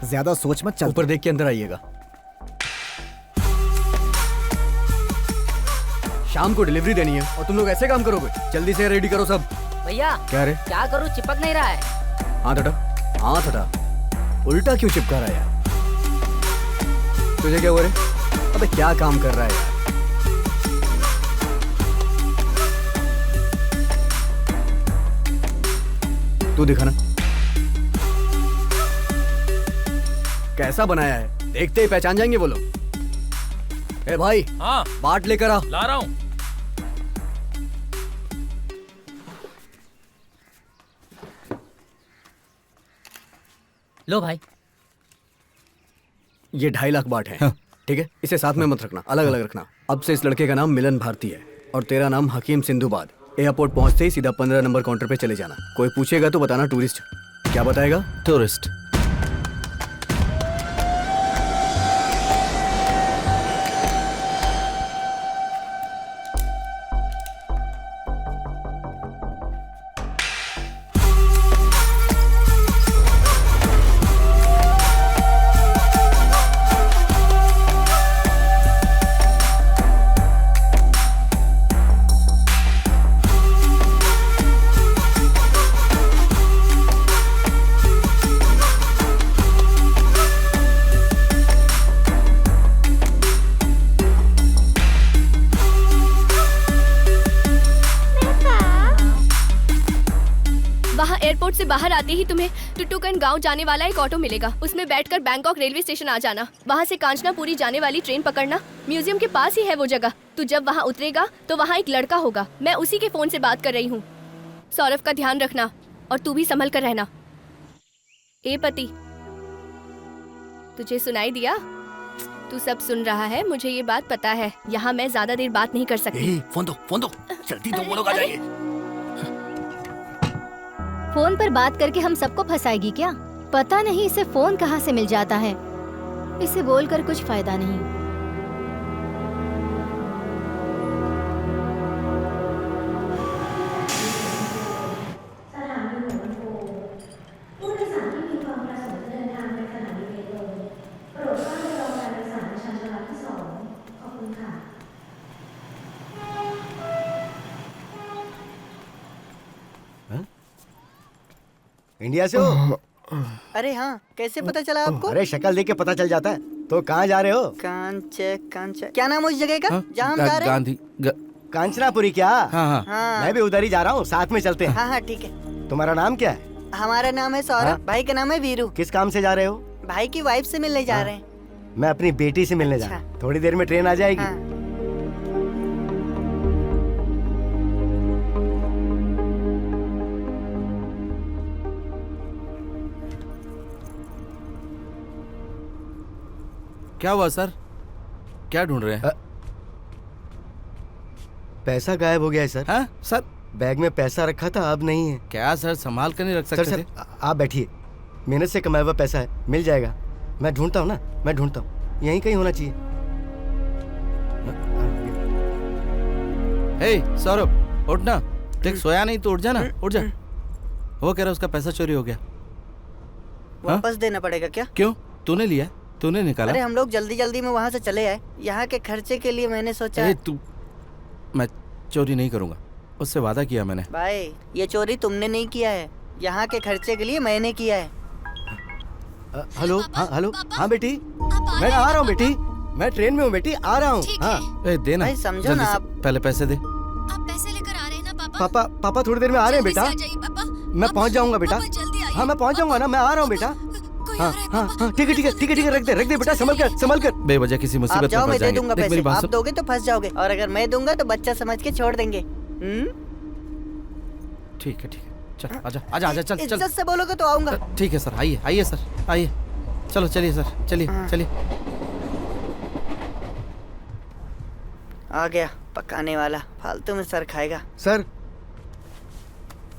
ज्यादा सोच मत, चल। ऊपर देख के अंदर आइएगा। शाम को डिलीवरी देनी है और तुम लोग ऐसे काम करोगे? जल्दी से रेडी करो सब। भैया क्या रे? क्या करूँ, चिपक नहीं रहा है। हाथ हटा, हाथ हटा। उल्टा क्यों चिपका रहा है यार? तुझे क्या हुआ रे? अबे क्या काम कर रहा है यार? तू दिखाना कैसा बनाया है, देखते ही पहचान जाएंगे वो लोग। ए भाई, हाँ बाट लेकर आ। ला रहा हूँ। लो भाई, ये 2.5 लाख बाट है। ठीक है, इसे साथ में मत रखना, अलग अलग रखना। अब से इस लड़के का नाम मिलन भारती है और तेरा नाम हकीम सिंधुबाद। एयरपोर्ट पहुंचते ही सीधा 15 नंबर काउंटर पे चले जाना। कोई पूछेगा तो बताना टूरिस्ट। क्या बताएगा? टूरिस्ट। एयरपोर्ट से बाहर आते ही तुम्हें टुटुकन गांव जाने वाला एक ऑटो मिलेगा। उसमें बैठकर बैंकॉक रेलवे स्टेशन आ जाना। वहां से कांचनापुरी जाने वाली ट्रेन पकड़ना। म्यूजियम के पास ही है वो जगह। तू जब वहां उतरेगा तो वहां एक लड़का होगा, मैं उसी के फोन से बात कर रही हूँ। सौरभ का ध्यान रखना और तू भी संभल कर रहना। ए पति, तुझे सुनाई दिया? तू सब सुन रहा है, मुझे ये बात पता है। यहाँ मैं ज्यादा देर बात नहीं कर सकती। फोन दो जल्दी दो, वो लोग आ जाएंगे। फोन पर बात करके हम सबको फंसाएगी क्या? पता नहीं इसे फोन कहाँ से मिल जाता है। इसे बोलकर कुछ फायदा नहीं। इंडिया से हो? अरे हाँ, कैसे पता चला आपको? अरे शक्ल देख के पता चल जाता है। तो कहाँ जा रहे हो? कांच क्या नाम है उस जगह का जहाँ हम जा रहे हैं? गांधी कांचनापुरी क्या? हाँ। मैं भी उधर ही जा रहा हूँ, साथ में चलते हैं। हाँ ठीक है। तुम्हारा नाम क्या है? हमारा नाम है सौरभ, भाई का नाम है वीरू। किस काम से जा रहे हो? भाई की वाइफ से मिलने जा रहे हैं। मैं अपनी बेटी से मिलने जा रहा हूँ। थोड़ी देर में ट्रेन आ जाएगी। क्या हुआ सर? क्या ढूंढ रहे हैं? पैसा गायब हो गया है सर। हाँ सर, बैग में पैसा रखा था, अब नहीं है। क्या सर, संभाल कर नहीं रख सकते? सर आप बैठिए, मेहनत से कमाया हुआ पैसा है, मिल जाएगा। मैं ढूंढता हूँ ना, मैं ढूंढता हूँ, यहीं कहीं होना चाहिए। हे सौरभ, उठ ना। देख सोया नहीं तो उठ जा ना, उठ जा। वो कह रहा उसका पैसा चोरी हो गया। वापस देना पड़ेगा क्या? क्यों? तूने लिया? तूने निकाला? अरे हम लोग जल्दी जल्दी में वहाँ से चले आए, यहाँ के खर्चे के लिए मैंने सोचा। मैं चोरी नहीं करूँगा, उससे वादा किया मैंने। भाई ये चोरी तुमने नहीं किया है, यहाँ के खर्चे के लिए मैंने किया है। हेलो, हाँ हेलो, हाँ बेटी, मैं आ रहा हूँ बेटी, मैं ट्रेन में हूँ बेटी, आ रहा हूँ। हाँ दे ना, भाई समझो ना आप। पहले पैसे दे। आप पैसे लेकर आ रहे हैं ना पापा? पापा थोड़ी देर में आ रहे हैं बेटा। मैं पहुँच जाऊँगा बेटा। हाँ मैं पहुँच जाऊँगा ना, मैं आ रहा हूँ बेटा। हाँ ठीक है, रख दे बेटा, संभल कर। बेवजह किसी मुसीबत में जाओ, मैं दे फंस दूंगा जाएंगे। पैसे। आप दोगे तो फंस जाओगे, और अगर मैं दूंगा तो बच्चा समझ के छोड़ देंगे। ठीक है, चल आजा, चल। इज्जत से बोलोगे तो आऊंगा। ठीक है सर, आइए सर, आइए। चलो चलिए सर, चलिए। आ गया पकाने वाला, फालतू में सर खाएगा। सर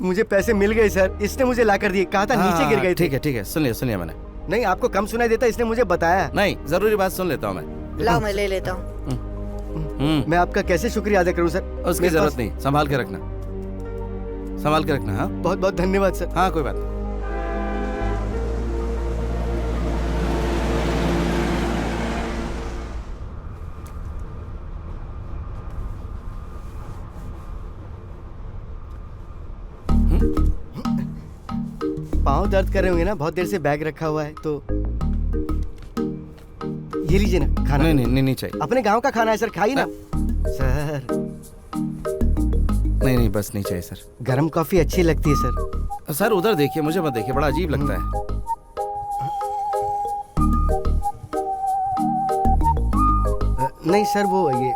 मुझे पैसे मिल गए सर, इसने मुझे ला कर दिए, कहा था नीचे गिर गए थे। ठीक है, सुन लिया मैंने। नहीं आपको कम सुनाई देता, इसने मुझे बताया। नहीं, जरूरी बात सुन लेता हूँ मैं। लाओ मैं ले लेता हूँ। मैं आपका कैसे शुक्रिया अदा करूँ सर? उसकी जरूरत नहीं, संभाल के रखना। हाँ बहुत बहुत धन्यवाद सर। हाँ कोई बात नहीं। पाँव दर्द कर रहे होंगे ना, बहुत देर से बैग रखा हुआ है तो ये लीजिए ना खाना। नहीं चाहिए। अपने गांव का खाना है सर, खाइए ना। सर नहीं बस नहीं चाहिए सर। गरम कॉफी अच्छी लगती है सर। सर उधर देखिए, मुझे मत देखिए, बड़ा अजीब लगता है। नहीं सर वो ये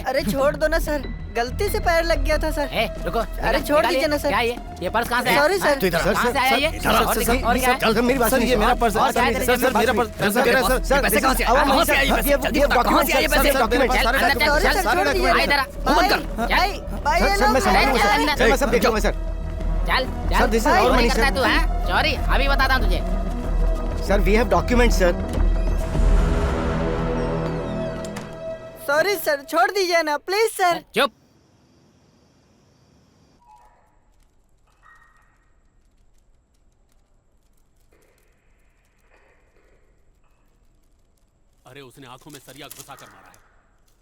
अरे छोड़ दो ना सर, गलती से पैर लग गया था सर। रुको, अरे छोड़ दीजिए ना सर। क्या ये पर्स कहाँ से आया? Sorry sir. कहाँ से आया ये? और क्या है? सर मेरी बात सुनिए, मेरा पर्स है सर, मेरा पर्स सर, पैसे कहाँ से आए? कहाँ से आए पैसे? कहाँ से आए पैसे? सर मैं संभालूंगा सर, मैं सब देखूंगा सर। चल sir this is our money sir. तू है चोरी, अभी बताता हूँ तुझे। Sir we have documents sir. Sorry sir, छोड़ दीजिए ना प्लीज सर। चुप। अरे उसने आंखों में सरिया घुसा कर मारा है।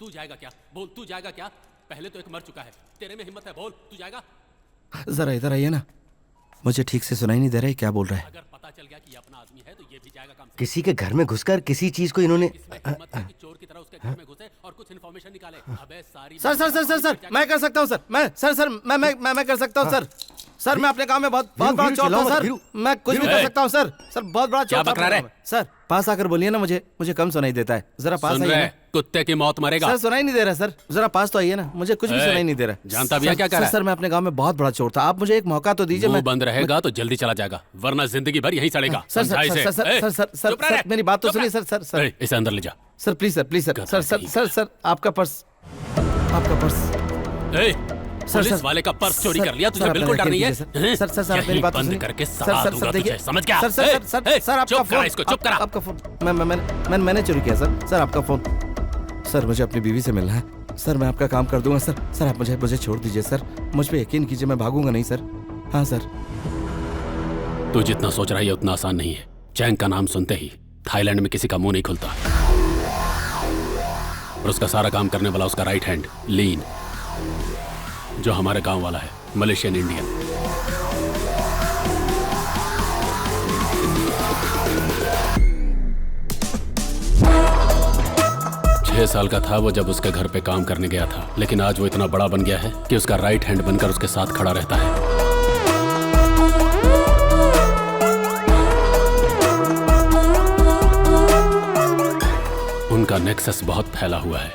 तू जाएगा क्या? बोल, तू जाएगा क्या? पहले तो एक मर चुका है, तेरे में हिम्मत है, बोल तू जाएगा? जरा इधर आइए ना, मुझे ठीक से सुनाई नहीं दे रहा है क्या बोल रहा है। अगर पता चल गया कि ये अपना आदमी है तो ये भी जाएगा काम से। किसी के घर में घुसकर किसी चीज को इन्होंने चोर की तरह उसके घर में घुसे और कुछ इन्फॉर्मेशन निकाले। अबे सारी सर मैं कर सकता हूँ सर, मैं कर सकता हूँ सर, मैं अपने काम में बहुत बड़ा चोर हूँ सर, मैं कुछ भी कर सकता हूँ सर, बहुत बड़ा क्या बकरा रहे? सर पास आकर बोलिए ना, मुझे कम सुनाई देता है, जरा पास आइए। कुत्ते की मौत मरेगा। सर सुनाई नहीं दे रहा सर, जरा पास तो आइए ना, मुझे कुछ भी सुनाई नहीं दे रहा। जानता भी है क्या कर रहा है? सर मैं अपने गांव में बहुत बड़ा चोर था, आप मुझे एक मौका तो दीजिए। मैं बंद रहेगा तो जल्दी चला जाएगा, वरना जिंदगी भर यहीं सड़ेगा। सर मेरी बात तो सुनिए सर, इसे अंदर ले जा। सर प्लीज सर, आपका पर्स। पुलिस वाले का पर्स चोरी कर लिया, तुझे बिल्कुल डर नहीं है? सर मेरी बात बंद सुनिए। करके सर सलाह दूंगा तुझे, समझ गया? सर आपका चुप करा फोन, इसको, चुप करा। आपका फोन मैंने चोरी किया सर आपका फोन। सर मुझे अपनी बीवी से मिलना है सर, मैं आपका काम कर दूंगा सर आप मुझे छोड़ दीजिए सर, मुझ पे यकीन कीजिए, मैं भागूंगा नहीं सर। हाँ सर। तू जितना सोच रहा है उतना आसान नहीं है। चैंग का नाम सुनते ही थाईलैंड में किसी का मुंह नहीं खुलता, और उसका सारा काम करने वाला उसका राइट हैंड लीन, जो हमारे गांव वाला है, मलेशियन इंडियन। छह साल का था वो जब उसके घर पे काम करने गया था, लेकिन आज वो इतना बड़ा बन गया है कि उसका राइट हैंड बनकर उसके साथ खड़ा रहता है। उनका नेक्सस बहुत फैला हुआ है।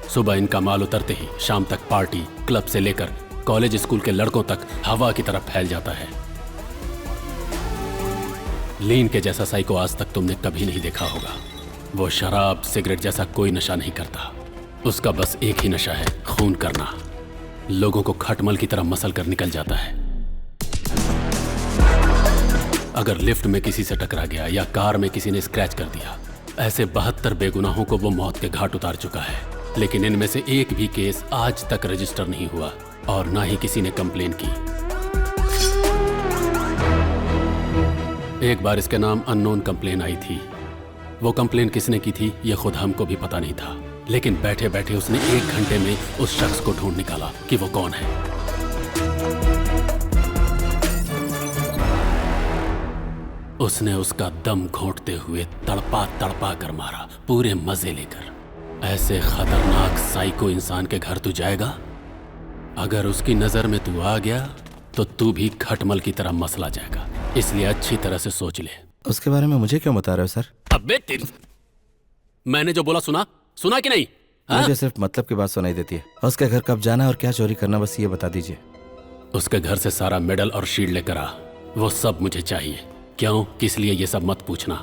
सुबह इनका माल उतरते ही शाम तक पार्टी, क्लब से लेकर कॉलेज स्कूल के लड़कों तक हवा की तरफ फैल जाता है। लीन के जैसा साइको आज तक तुमने कभी नहीं देखा होगा। वो शराब सिगरेट जैसा कोई नशा नहीं करता, उसका बस एक ही नशा है, खून करना। लोगों को खटमल की तरह मसल कर निकल जाता है। अगर लिफ्ट में किसी से टकरा गया या कार में किसी ने स्क्रैच कर दिया, ऐसे 72 बेगुनाहों को वो मौत के घाट उतार चुका है, लेकिन इनमें से एक भी केस आज तक रजिस्टर नहीं हुआ और ना ही किसी ने कंप्लेन की। एक बार इसके नाम अननोन कंप्लेन आई थी। वो कंप्लेन किसने की थी ये खुद हमको भी पता नहीं था, लेकिन बैठे बैठे उसने 1 घंटे में उस शख्स को ढूंढ निकाला कि वो कौन है। उसने उसका दम घोंटते हुए तड़पा तड़पा कर मारा, पूरे मजे लेकर। ऐसे खतरनाक साइको इंसान के घर तू जाएगा? अगर उसकी नजर में तू आ गया तो तू भी खटमल की तरह मसला जाएगा, इसलिए अच्छी तरह से सोच ले। उसके बारे में मुझे क्यों बता रहे हो सर? अबे तेरी, मैंने जो बोला सुना कि नहीं? मुझे सिर्फ मतलब की बात सुनाई देती है। उसके घर कब जाना और क्या चोरी करना, बस ये बता दीजिए। उसके घर से सारा मेडल और शील्ड लेकर आ, वो सब मुझे चाहिए। क्यों, किस लिए, ये सब मत पूछना।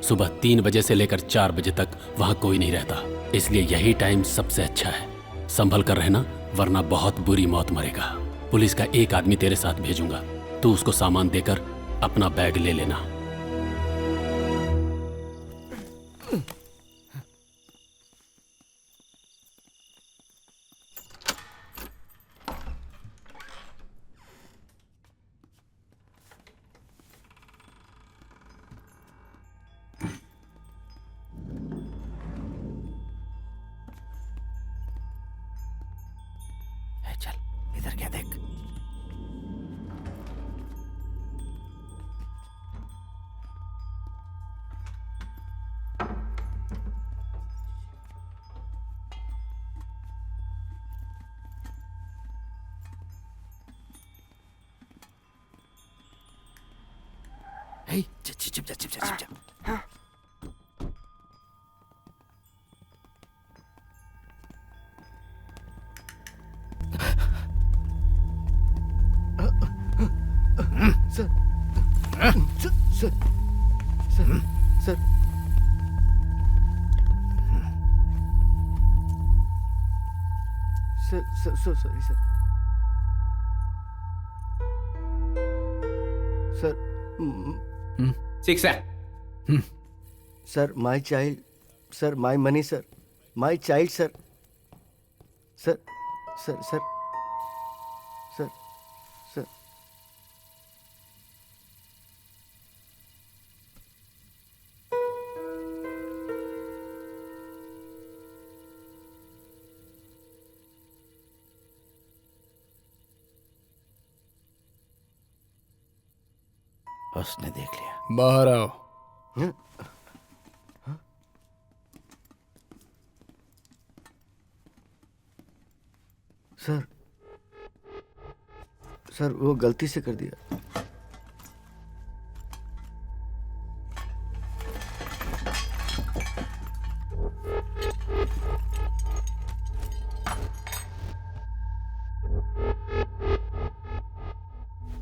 सुबह 3 बजे से लेकर 4 बजे तक वहां कोई नहीं रहता, इसलिए यही टाइम सबसे अच्छा है। संभल कर रहना, वरना बहुत बुरी मौत मरेगा। पुलिस का एक आदमी तेरे साथ भेजूंगा, तू उसको सामान देकर अपना बैग ले लेना। चल इधर क्या देख। चुप जा। Sorry sir. Sir my child, sir my money, sir my child, sir sir sir sir sir sir उसने देख लिया। बाहर आओ। सर सर वो गलती से कर दिया।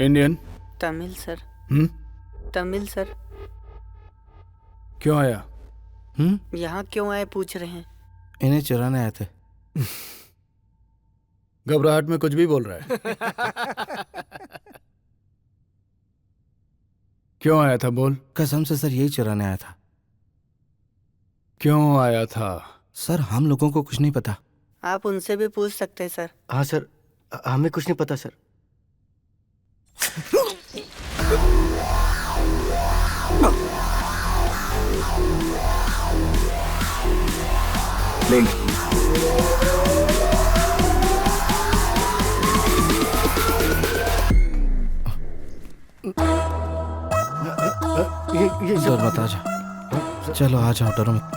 Indian? Tamil sir. Tamil sir. क्यों आया? यहाँ क्यों आए पूछ रहे हैं? इन्हें चुराने आए थे। घबराहट में कुछ भी बोल रहा है। क्यों आया था बोल? कसम से सर यही चुराने आया था। क्यों आया था? सर हम लोगों को कुछ नहीं पता। आप उनसे भी पूछ सकते हैं सर। हाँ सर, हमें कुछ नहीं पता सर। लिंक ये डर मत, आ जाओ। चलो आ जाओ, डरो मत।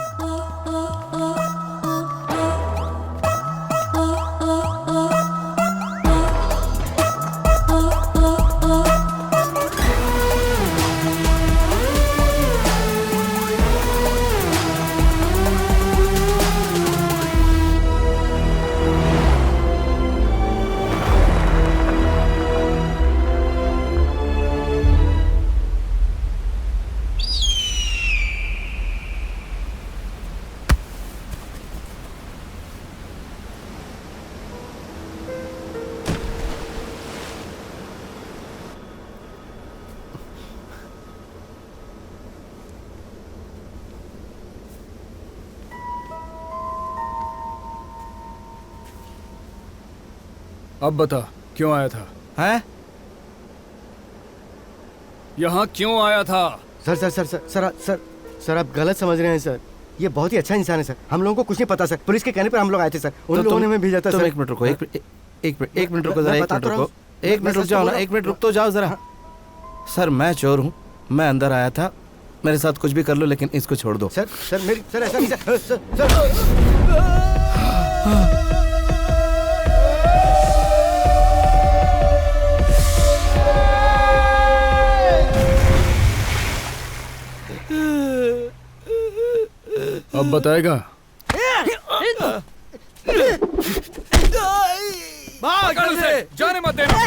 अब बता क्यों आया था? हैं? यहाँ क्यों आया था? Sir sir sir sir sir sir sir आप गलत समझ रहे हैं सर। ये बहुत ही अच्छा इंसान है सर। हम लोगों को कुछ नहीं पता सर। पुलिस के कहने पर हम लोग आए थे सर। उन लोगों ने हमें भेजा था सर। एक मिनट रुको, एक मिनट रुको जरा, एक मिनट रुको, एक मिनट रुक जाओ ना, एक मिनट रुक तो जाओ जरा। सर मैं चोर हूँ, मैं अंदर आया था, मेरे साथ कुछ भी कर लो लेकिन इसको छोड़ दो। सर सर मेरी सर ऐसा नहीं सर। अब बताएगा? भाग उसे, जाने मत देना।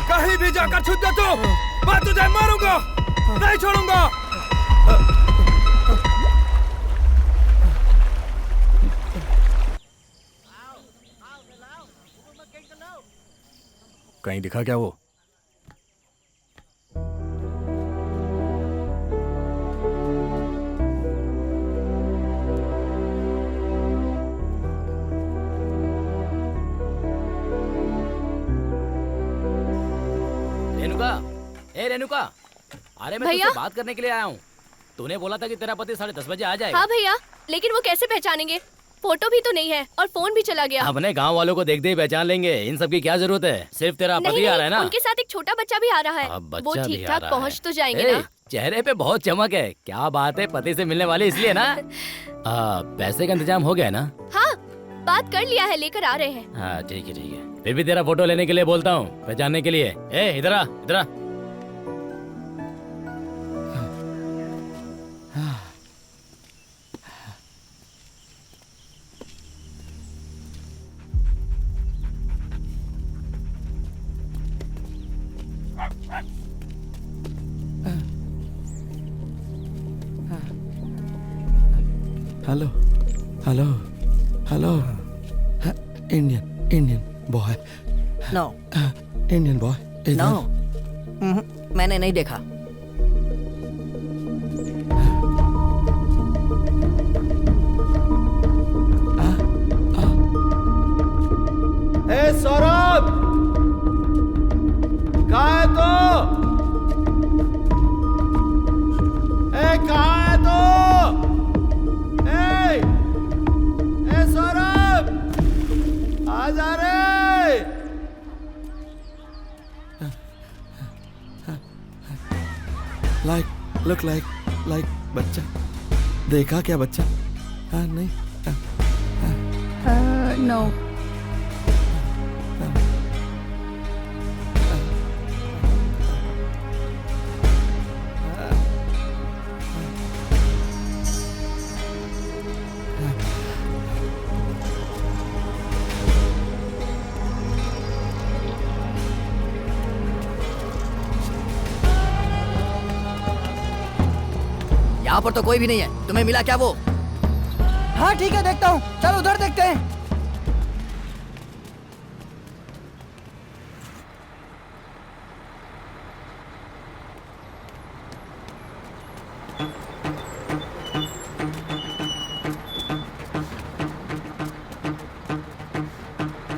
कहीं भी जाकर छुप जा तू, मैं तुझे मारूंगा, नहीं छोड़ूंगा। कहीं दिखा क्या वो? रेणुका, अरे मैं तुझसे बात करने के लिए आया हूँ। तूने बोला था कि तेरा पति 10:30 बजे आ जाएगा। हाँ भैया, लेकिन वो कैसे पहचानेंगे? फोटो भी तो नहीं है और फोन भी चला गया। अपने गांव वालों को देखते ही पहचान लेंगे, इन सब की क्या जरूरत है? सिर्फ तेरा पति आ रहा है ना? उनके साथ एक छोटा बच्चा भी आ रहा है। वो ठीक ठाक पहुँच तो जाएंगे ना? चेहरे पे बहुत चमक है। क्या बात है, पति से मिलने वाले इसलिए ना? पैसे का इंतजाम हो गया ना? हाँ, बात कर लिया है, लेकर आ रहे हैं। हाँ ठीक है ठीक है। फिर भी तेरा फोटो लेने के लिए बोलता हूँ, पहचानने के लिए। इधर आ, इधर आ। Hello hello hello, Indian boy. No Indian boy. No, मैंने नहीं देखा। सौरभ, कहाँ है तो? कहाँ है तो? लुक लाइक बच्चा। देखा क्या बच्चा? हाँ नहीं नो। यहाँ पर तो कोई भी नहीं है। तुम्हें मिला क्या वो? हाँ ठीक है, देखता हूँ। चल उधर देखते हैं।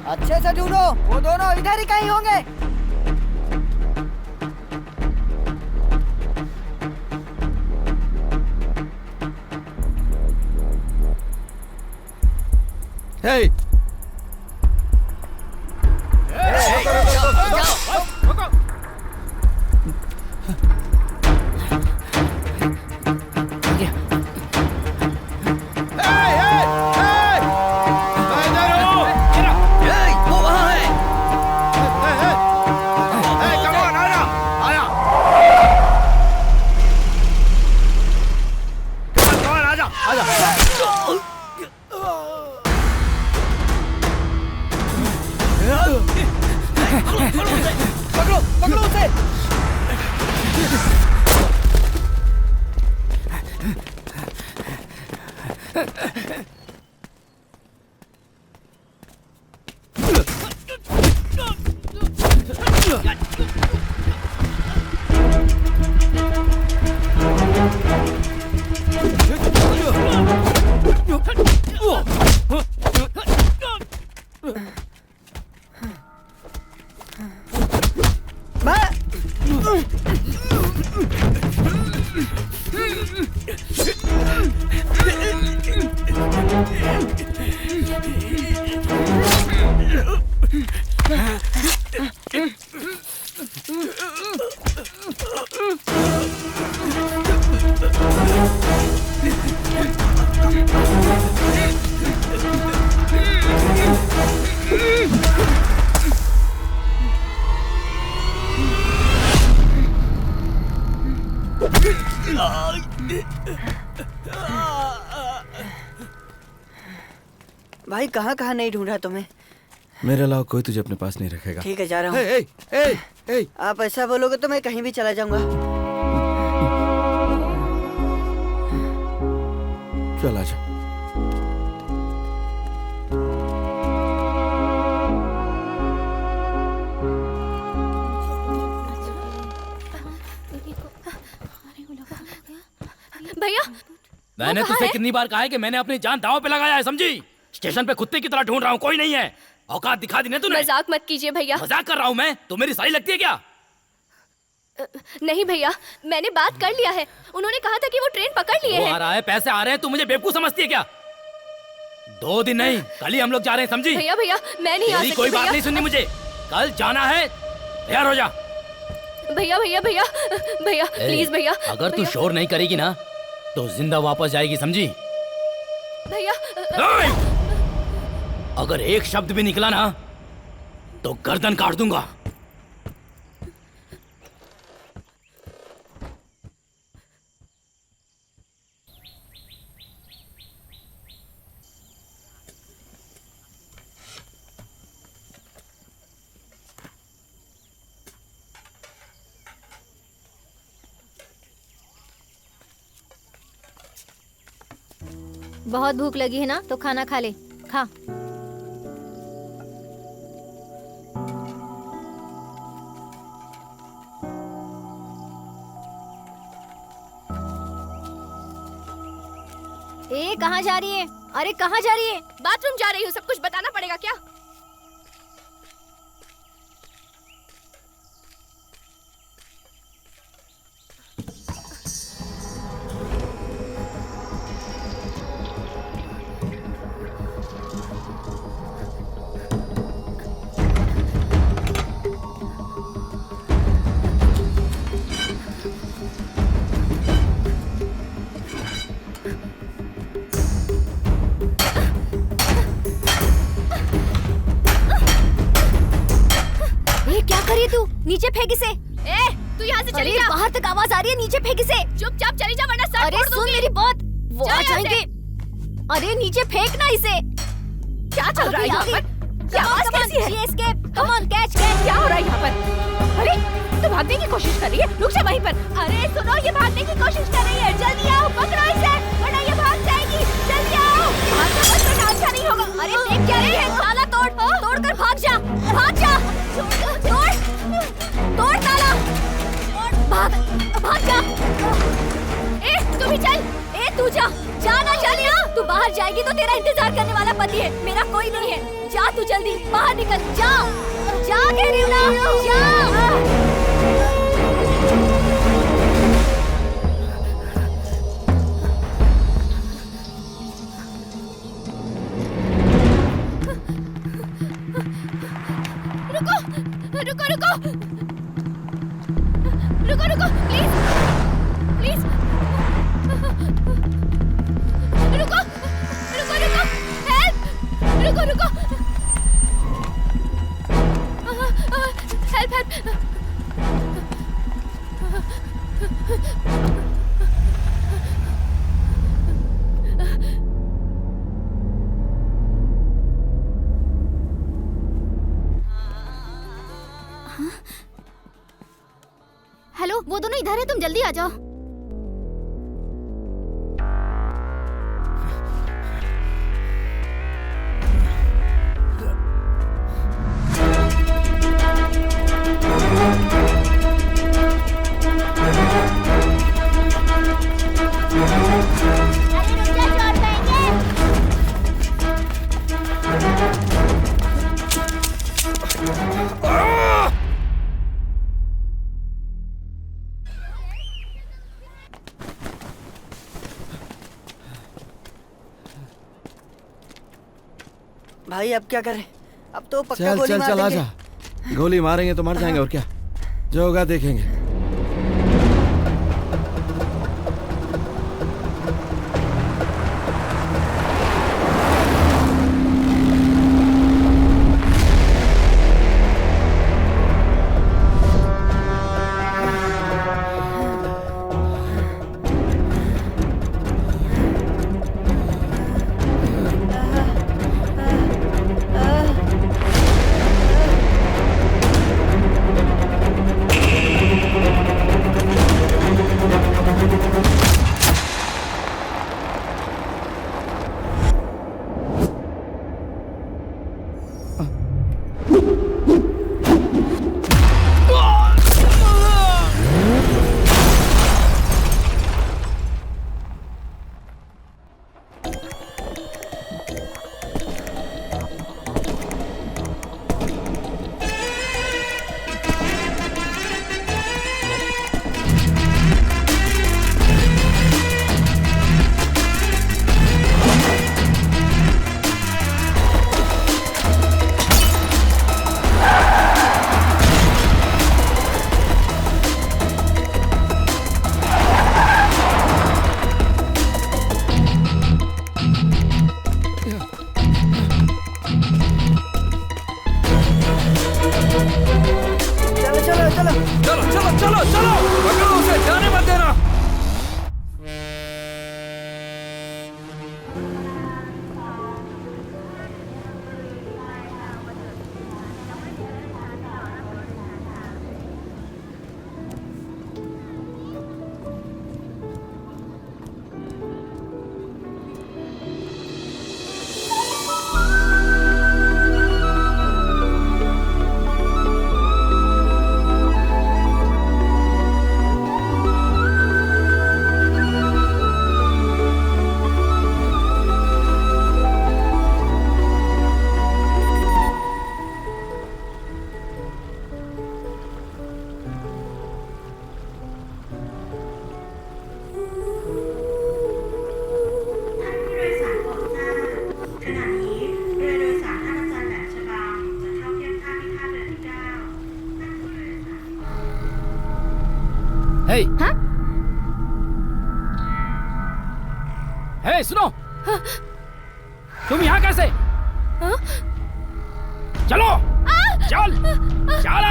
अच्छे से ढूंढो, वो दोनों इधर ही कहीं होंगे। Hey! पकड़ो उसे। भाई कहाँ कहाँ नहीं ढूंढा तुम्हें? मेरे अलावा कोई तुझे अपने पास नहीं रखेगा। ठीक है, जा रहा हूँ। आप ऐसा बोलोगे तो मैं कहीं भी चला जाऊंगा। चल आजा। भैया, मैंने तुझसे कितनी बार कहा है कि मैंने अपनी जान दांव पे लगाया है, समझी? स्टेशन पे कुत्ते की तरह ढूंढ रहा हूँ, कोई नहीं है। औकात दिखा दी ना तूने। मजाक मत कीजिए भैया। मजाक कर रहा हूँ मैं? तू मेरी सही लगती है क्या? नहीं भैया, मैंने बात कर लिया है। उन्होंने कहा था कि वो ट्रेन पकड़ लिए हैं। आ रहा है, पैसे आ रहे हैं, तू मुझे बेवकूफ समझती है क्या? 2 दिन नहीं, कल ही हम लोग जा रहे हैं, समझी? भैया भैया, मैं नहीं आ सकती। कोई बात नहीं सुननी मुझे। कल जाना है, तैयार हो जा। भैया भैया भैया भैया प्लीज भैया। अगर तू शोर नहीं करेगी ना तो जिंदा वापस जाएगी, समझी? भैया अगर एक शब्द भी निकला ना तो गर्दन काट दूंगा। बहुत भूख लगी है ना, तो खाना खा ले। खा। ए, कहाँ जा रही है? अरे कहाँ जा रही है? बाथरूम जा रही हूँ। सब कुछ बताना पड़ेगा क्या? नीचे फेंक इसे। तू यहाँ से चली जा। बाहर तक आवाज आ रही है, नीचे फेंक इसे। चुपचाप चली जा वरना सर अरे फोड़ सुन दूंगी। मेरी बात, वो जा आ यहाँ से। जाएंगे। अरे नीचे फेंकना इसे। क्या चल रहा है यहाँ पर? क्या आवाज कैसी है? Escape, come on, catch catch. क्या हो रहा है यहाँ पर? अरे तो भागने की कोशिश कर रही है, रुक जा वहीं पर। अरे सुनो, ये भागने की कोशिश कर रही है, जल्दी आओ, पकड़ो इसे वरना ये भाग जाएगी। जल्दी आओ, भागना मत वरना अच्छा नहीं होगा। अरे देख क्या रही है, ताला तोड़, तोड़कर भाग जा, भाग जा, तोड़, तोड़ ताला, भाग, भाग जा। तू भी चल। तू जा, जा ना जानिया। तू बाहर जाएगी तो तेरा इंतजार करने वाला पति है, मेरा कोई नहीं है। जा तू जल्दी बाहर निकल, जा, जा कह रही हूँ ना, जा। रुको रुको रुको रुको प्लीज प्लीज रुको रुको रुको हेल्प रुको रुको हेल्प हेल्प हेलो, वो दोनों इधर है, तुम जल्दी आ जाओ। भाई अब क्या करें? अब तो पक्का चल गोली चल मार चल देंगे। आजा, गोली मारेंगे तो मर जाएंगे और क्या, जो होगा देखेंगे। हे हे सुनो, तुम यहाँ कैसे? चलो। चल चल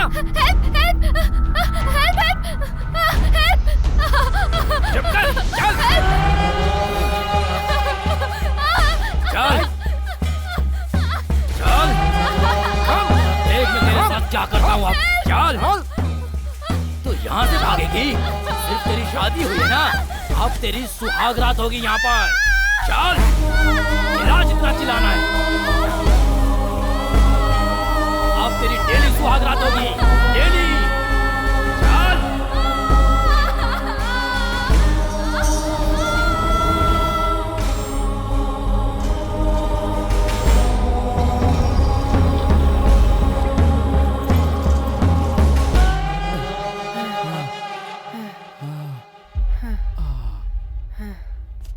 चुप कर चल चल चल देख मैं तेरे साथ क्या करता हूँ अब चल तो यहाँ से भागेगी सिर्फ तेरी शादी हुई है ना अब तेरी सुहाग रात होगी यहाँ पर चल तेरा जितना चिल्लाना है अब तेरी डेली सुहाग रात होगी डेली चल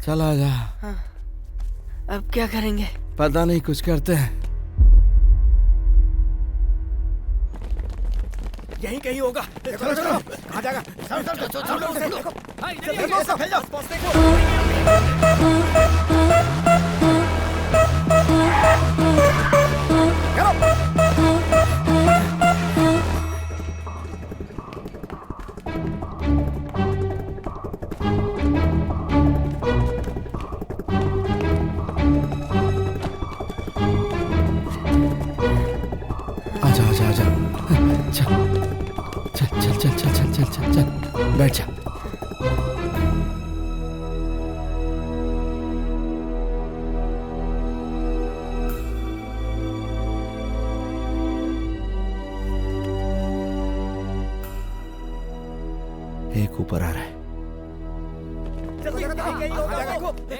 चला जा। अब क्या करेंगे? पता नहीं, कुछ करते हैं। यहीं कहीं होगा। चलो चलो, कहाँ जाएगा? बैठ जा। एक ऊपर आ रहा है।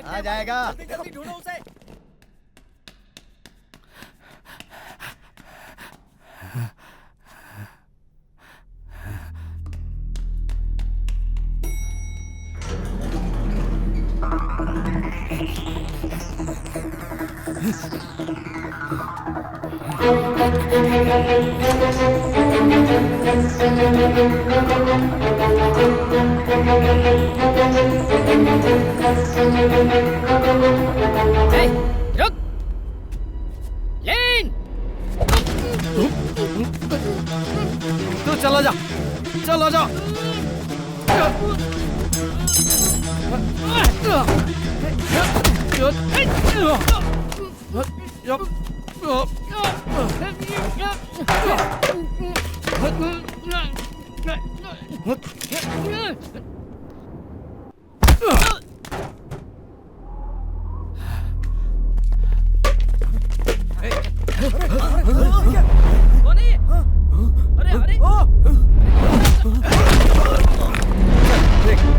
आ जाएगा। जल्दी ढूंढो उसे। रुक लेन तू चला जा, चला जा।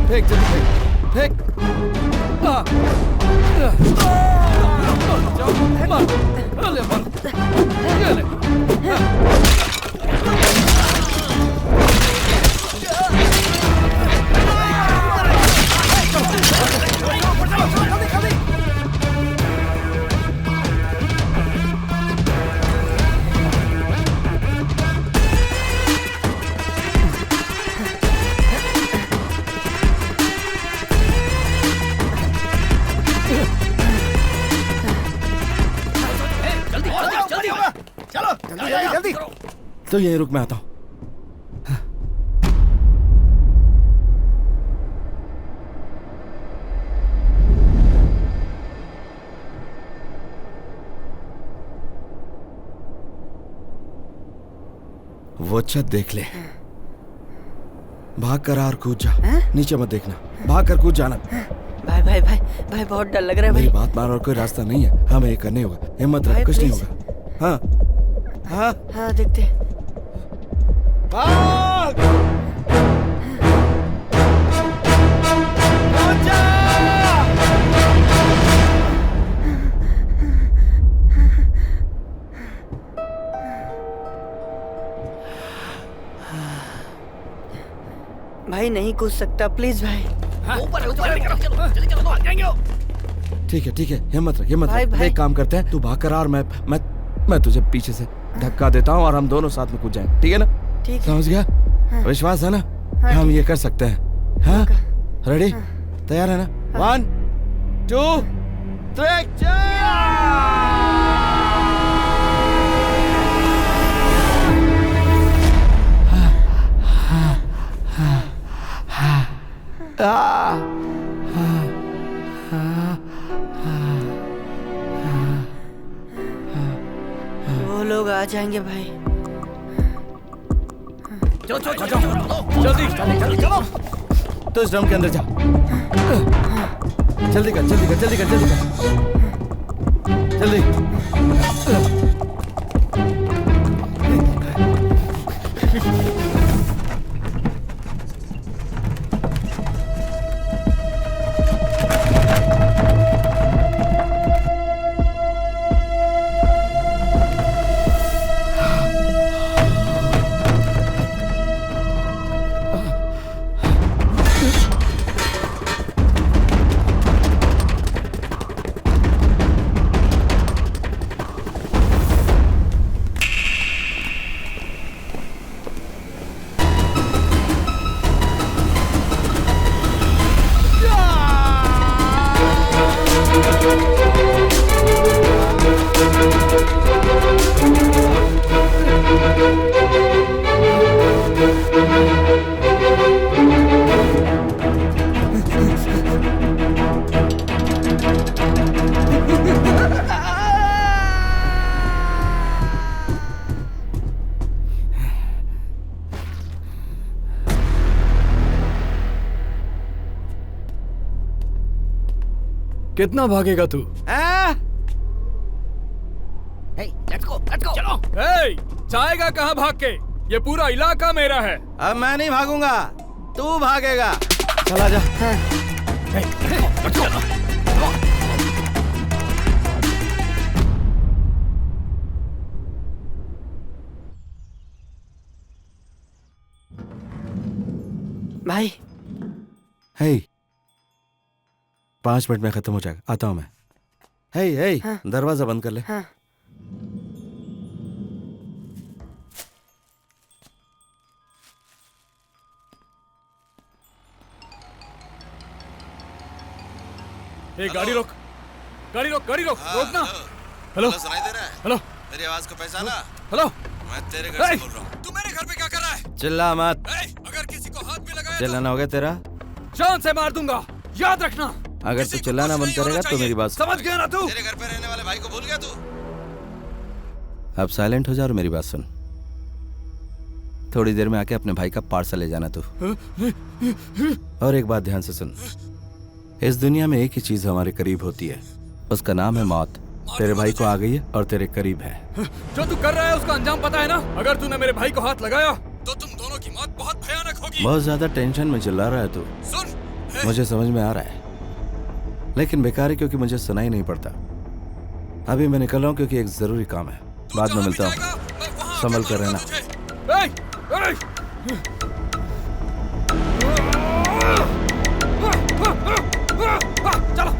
फेंक जल्दी फेंक। जल्दी। तो यहीं रुक, मैं आता हूँ। वो छत देख ले, भाग कर और कूद जा। नीचे मत देखना, भाग कर कूद जाना। भाई भाई भाई भाई बहुत डर लग रहा है भाई। मेरी बात मान और कोई रास्ता नहीं है, हमें ये करने होगा। हिम्मत रख, कुछ नहीं होगा। हाँ हाँ हाँ देखते हैं। भाई नहीं कूद सकता, प्लीज भाई। ठीक है ठीक है, हिम्मत रख, हिम्मत रख। एक काम करते हैं, तू भाग कर आ और मैं तुझे पीछे से धक्का देता हूँ और हम दोनों साथ में कूद जाएंगे, ठीक है ना? ठीक है। समझ गया? विश्वास है ना? हम ये कर सकते हैं। हाँ रेडी? तैयार है ना? 1 2 3 चल। वो लोग आ जाएंगे भाई। जल्दी चलो। तो इस ड्रम के अंदर जा। जल्दी कर जल्दी कर जल्दी कर जल्दी कर जल्दी। कितना भागेगा तू? चलो। जाएगा कहाँ भाग के? ये पूरा इलाका मेरा है। अब मैं नहीं भागूंगा, तू भागेगा। चला जा। भाई। हे 5 मिनट में खत्म हो जाएगा, आता हूं मैं। हे दरवाजा बंद कर ले। गाड़ी रोक, गाड़ी रोक, गाड़ी रोक, रोकना। हेलो, सुनाई दे रहा है? हेलो, मेरी आवाज को पहचाना? हेलो, मैं तेरे घर से बोल रहा हूँ। तू मेरे घर पे क्या कर रहा है? चिल्ला मत। अगर किसी को हाथ भी लगाया चिल्लाना हो गया तेरा? जान से मार दूंगा, याद रखना। अगर तू चिल्लाना बंद करेगा तो मेरी बात समझ गया ना तू? तेरे घर पे रहने वाले भाई को भूल गया तू? अब साइलेंट हो जा और मेरी बात सुन। थोड़ी देर में आके अपने भाई का पार्सल ले जाना तू। और एक बात ध्यान से सुन, इस दुनिया में एक ही चीज हमारे करीब होती है, उसका नाम है मौत। तेरे भाई को आ गई है और तेरे करीब है। जो तू कर रहा है उसका अंजाम पता है ना? अगर तूने मेरे भाई को हाथ लगाया तो तुम दोनों की मौत बहुत भयानक होगी। बहुत ज्यादा टेंशन में चिल्ला रहा है तू। सुन, मुझे समझ में आ रहा है, लेकिन बेकार है क्योंकि मुझे सुनाई नहीं पड़ता। अभी मैं निकल रहा हूँ क्योंकि एक जरूरी काम है। बाद में मिलता हूँ, संभल कर रहना। चलो।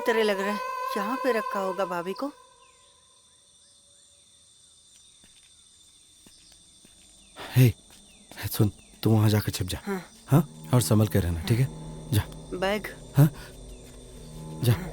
तरह लग रहा है, यहाँ पे रखा होगा भाभी को। हे, सुन, तू वहां जाकर छिप जा। हाँ? और संभल के रहना, ठीक है? जा। बैग। हाँ? जा। हाँ।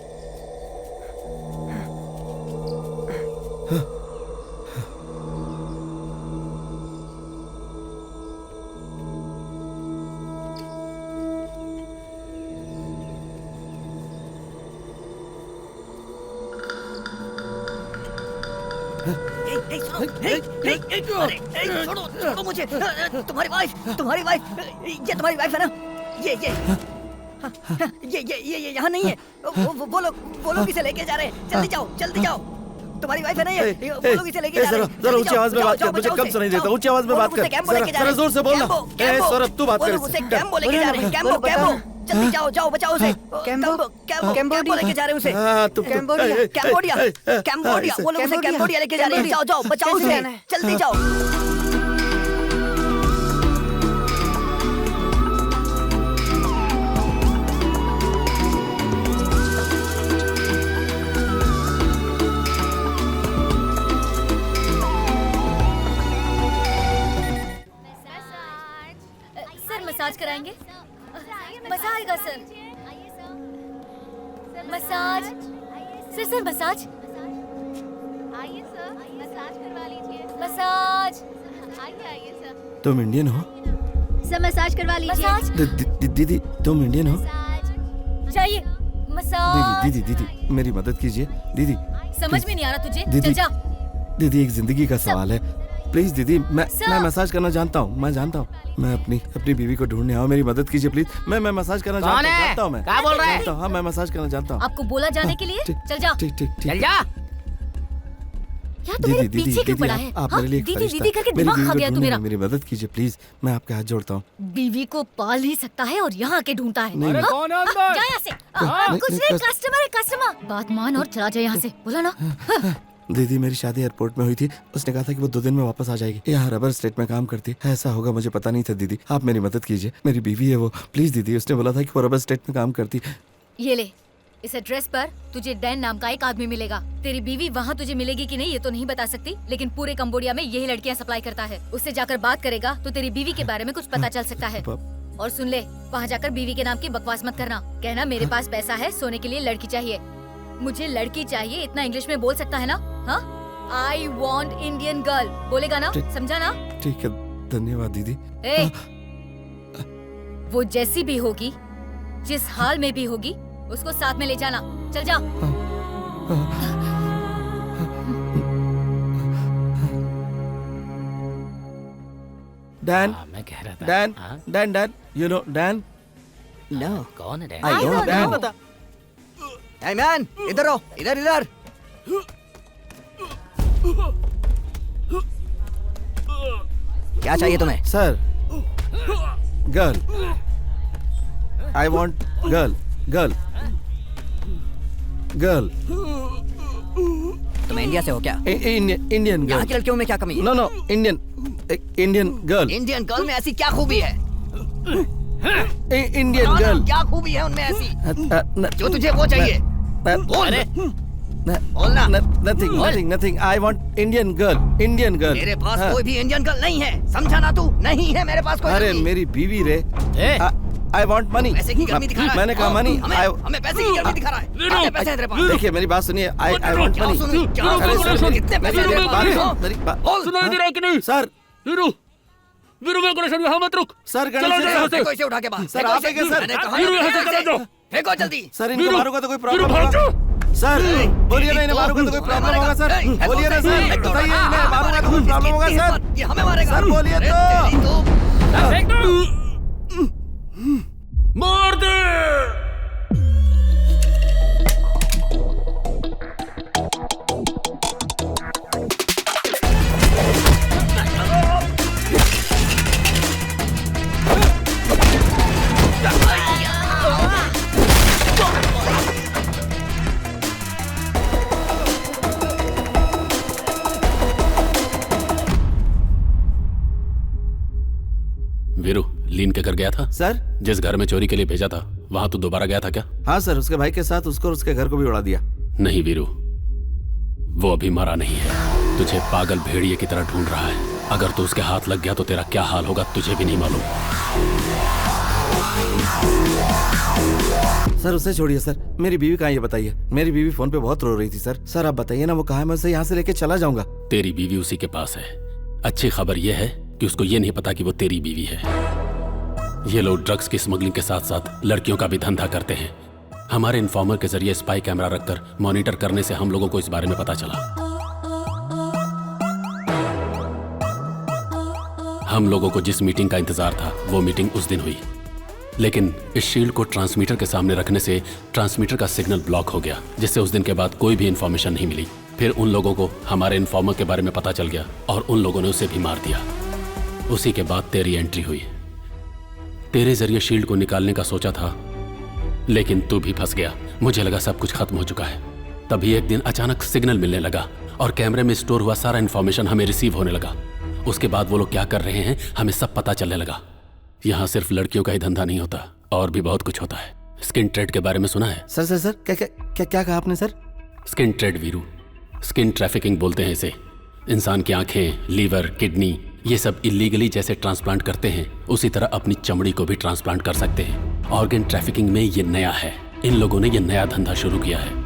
छोड़ो मुझे। तुम्हारी वाइफ ये तुम्हारी वाइफ है ना? ये यहाँ नहीं है। वो लोग इसे लेके जा रहे हैं। जल्दी जाओ। तुम्हारी वाइफ है ना ये? वो लोग इसे लेके जा रहे हैं। जरा ऊंची आवाज में बात कर, मुझे कम सुनाई देता। ऊंची आवाज में बात कर, जरा जोर से बोलना। सौरभ, तू बात कर। उसे कैम्बो लेके जा रहे हैं। कैम्बो। जल्दी जाओ, बचाओ उसे। कैम्बो लेके जा रहे हैं उसे। कैम्बोडिया। वो लोग उसे कैम्बोडिया लेके जा रहे हैं। जाओ, बचाओ उसे। जल्दी जाओ। सर मसाज कराएंगे? मजा आएगा सर। Massage sir massage. आइए सर, मसाज करवा लीजिए। मसाज। आइए सर। तुम इंडियन हो? सर मसाज करवा लीजिए। दीदी, तुम इंडियन हो? चाहिए मसाज। दीदी, मेरी मदद कीजिए। दीदी, समझ में नहीं आ रहा तुझे? दीदी, चल जा। दीदी, एक जिंदगी का सवाल है। प्लीज दीदी, मैं मसाज करना जानता हूँ। मैं अपनी बीवी को ढूंढने आऊँ, मेरी मदद कीजिए प्लीज। मैं मसाज करना जानता हूँ। क्या बोल रहा है? हाँ, मैं मसाज करना जानता हूँ। आपको बोला जाने के लिए? चल जा। ठीक। चल जा। क्या तू मेरे पीछे क्यों पड़ा है? आप मेरे लिए दीदी करके दिमाग खा गया तू मेरा। मेरी मदद कीजिए प्लीज, मैं आपके हाथ जोड़ता हूँ। बीवी को पाल ही सकता है और यहाँ के ढूंढता है। अरे कौन है अंदर? जा यहाँ से। कुछ नहीं, कस्टमर। बात मान और चला जाए यहाँ से। बोला ना। दीदी, मेरी शादी एयरपोर्ट में हुई थी। उसने कहा था कि वो 2 दिन में वापस आ जाएगी। यहाँ रबर स्टेट में काम करती है। ऐसा होगा मुझे पता नहीं था। दीदी, आप मेरी मदद कीजिए। मेरी बीवी है वो। प्लीज दीदी, उसने बोला था कि वो रबर स्टेट में काम करती। ये ले, इस एड्रेस पर तुझे डैन नाम का एक आदमी मिलेगा। तेरी बीवी वहाँ तुझे मिलेगी कि नहीं ये तो नहीं बता सकती, लेकिन पूरे कंबोडिया में यही लड़कियाँ सप्लाई करता है। उससे जाकर बात करेगा तो तेरी बीवी के बारे में कुछ पता चल सकता है। और सुन ले, वहाँ जाकर बीवी के नाम की बकवास मत करना। कहना मेरे पास पैसा है, सोने के लिए लड़की चाहिए। मुझे लड़की चाहिए, इतना इंग्लिश में बोल सकता है ना? हाँ, I want Indian girl बोलेगा ना? समझा ना? ठीक है, धन्यवाद दीदी। वो जैसी भी होगी, जिस हाल में भी होगी, उसको साथ में ले जाना। चल जा। डैन, मैं कह रहा था। Dan, you know Dan? No. कौन है Dan? I don't know. Dan. Hey man, इधर आओ, इधर। क्या चाहिए तुम्हें? Sir, girl. I want girl. तुम इंडिया से हो क्या? Indian girl. यहाँ की लड़कियों में क्या कमी है? No, Indian girl. Indian girl में ऐसी क्या खूबी है? Indian girl. क्या खूबी है उनमें ऐसी जो तुझे वो चाहिए? बोलना। Nothing. I want Indian girl. मेरे पास कोई भी इंडियन गर्ल नहीं है, समझा ना तू? नहीं है मेरे पास कोई। अरे मेरी बीवी रे। I want money. पैसे की गर्मी दिखा रहा है। मैंने कहा money. हमें पैसे की गर्मी दिखा रहा है। कितने पैसे हैं तेरे पास? देखिए मेरी बात सुनिए। I want money. कितने पैसे? सुनाई दे रहा है कि नहीं? सर, वीरू में गणेश यहाँ मत रुक। सर फेंको इसे उठा के बाहर। सर आप फेंके सर। वीरू यहाँ से चला जाओ। फेंको जल्दी। सर इनको मारूंगा तो कोई प्रॉब्लम होगा? सर बोलिए ना, इन्हें मारूंगा तो कोई प्रॉब्लम होगा? सर बोलिए ना सर, बताइए इन्हें मारूंगा तो कोई प्रॉब्लम होगा? सर ये हमें मारेगा। सर बोलिए तो। मार दे। वीरू, लीन के घर गया था? सर, जिस घर में चोरी के लिए भेजा था वहां तू दोबारा गया था क्या? हाँ सर, उसके भाई के साथ उसको और उसके घर को भी उड़ा दिया। नहीं वीरू, वो अभी मरा नहीं है, तुझे पागल भेड़िए की तरह ढूंढ रहा है। अगर तू उसके हाथ लग गया तो तेरा क्या हाल होगा तुझे भी नहीं मालूम। सर उसे छोड़िए सर, मेरी बीवी कहाँ है ये बताइए। मेरी बीवी फोन पे बहुत रो रही थी सर। सर आप बताइए ना वो कहाँ है, मैं उसे यहाँ से लेके चला जाऊंगा। तेरी बीवी उसी के पास है। अच्छी खबर यह है कि उसको ये नहीं पता कि वो तेरी बीवी है। ये लोग ड्रग्स की स्मगलिंग के साथ साथ लड़कियों का भी धंधा करते हैं। हमारे इन्फॉर्मर के जरिए स्पाई कैमरा रखकर मॉनिटर करने से हम लोगों को इस बारे में पता चला। हम लोगों को जिस मीटिंग का इंतजार था वो मीटिंग उस दिन हुई, लेकिन इस शील्ड को ट्रांसमीटर के सामने रखने से ट्रांसमीटर का सिग्नल ब्लॉक हो गया, जिससे उस दिन के बाद कोई भी इंफॉर्मेशन नहीं मिली। फिर उन लोगों को हमारे इन्फॉर्मर के बारे में पता चल गया और उन लोगों ने उसे भी मार दिया। उसी के बाद तेरी एंट्री हुई। तेरे जरिए शील्ड को निकालने का सोचा था, लेकिन तू भी फंस गया। मुझे लगा सब कुछ खत्म हो चुका है। तभी एक दिन अचानक सिग्नल मिलने लगा और कैमरे में स्टोर हुआ सारा इन्फॉर्मेशन हमें रिसीव होने लगा। उसके बाद वो लोग क्या कर रहे हैं हमें सब पता चलने लगा। यहाँ सिर्फ लड़कियों का ही धंधा नहीं होता, और भी बहुत कुछ होता है। स्किन ट्रेड के बारे में सुना है? सर सर सर क्या कहा आपने sir? Skin trade Veeru, skin trafficking बोलते हैं इसे। इंसान की आंखें, लीवर, किडनी, ये सब इलीगली जैसे ट्रांसप्लांट करते हैं उसी तरह अपनी चमड़ी को भी ट्रांसप्लांट कर सकते हैं। ऑर्गन ट्रैफिकिंग में ये नया है। इन लोगों ने ये नया धंधा शुरू किया है।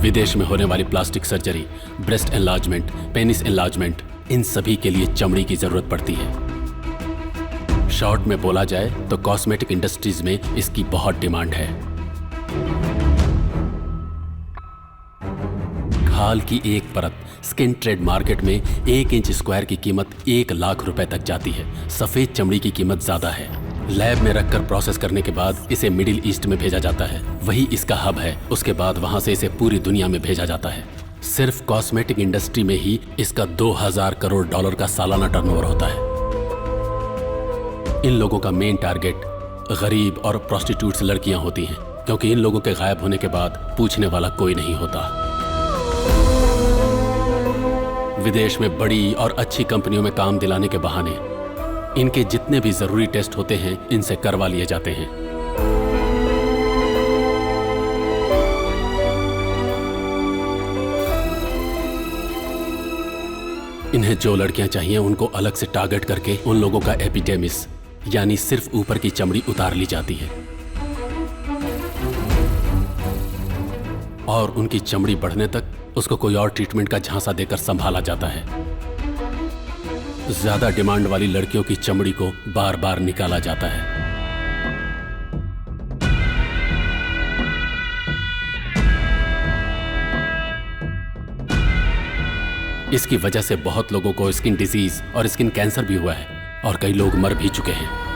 विदेश में होने वाली plastic surgery, breast enlargement, penis enlargement, इन सभी के लिए चमड़ी की जरूरत पड़ती है। शॉर्ट में बोला जाए तो कॉस्मेटिक इंडस्ट्रीज में इसकी बहुत डिमांड है। खाल की एक परत स्किन ट्रेड मार्केट में 1 इंच स्क्वायर की कीमत 1 लाख रुपए तक जाती है। सफेद चमड़ी की कीमत ज्यादा है। लैब में रखकर प्रोसेस करने के बाद इसे मिडिल ईस्ट में भेजा जाता है, वही इसका हब है। उसके बाद वहां से इसे पूरी दुनिया में भेजा जाता है। सिर्फ कॉस्मेटिक इंडस्ट्री में ही इसका 2000 करोड़ डॉलर का सालाना टर्नओवर होता है। इन लोगों का मेन टारगेट गरीब और प्रोस्टिट्यूट्स लड़कियां होती हैं, क्योंकि इन लोगों के गायब होने के बाद पूछने वाला कोई नहीं होता। विदेश में बड़ी और अच्छी कंपनियों में काम दिलाने के बहाने इनके जितने भी जरूरी टेस्ट होते हैं इनसे करवा लिए जाते हैं। इन्हें जो लड़कियां चाहिए उनको अलग से टारगेट करके उन लोगों का एपिडेमिस यानी सिर्फ ऊपर की चमड़ी उतार ली जाती है और उनकी चमड़ी बढ़ने तक उसको कोई और ट्रीटमेंट का झांसा देकर संभाला जाता है। ज्यादा डिमांड वाली लड़कियों की चमड़ी को बार बार निकाला जाता है। इसकी वजह से बहुत लोगों को स्किन डिजीज और स्किन कैंसर भी हुआ है और कई लोग मर भी चुके हैं।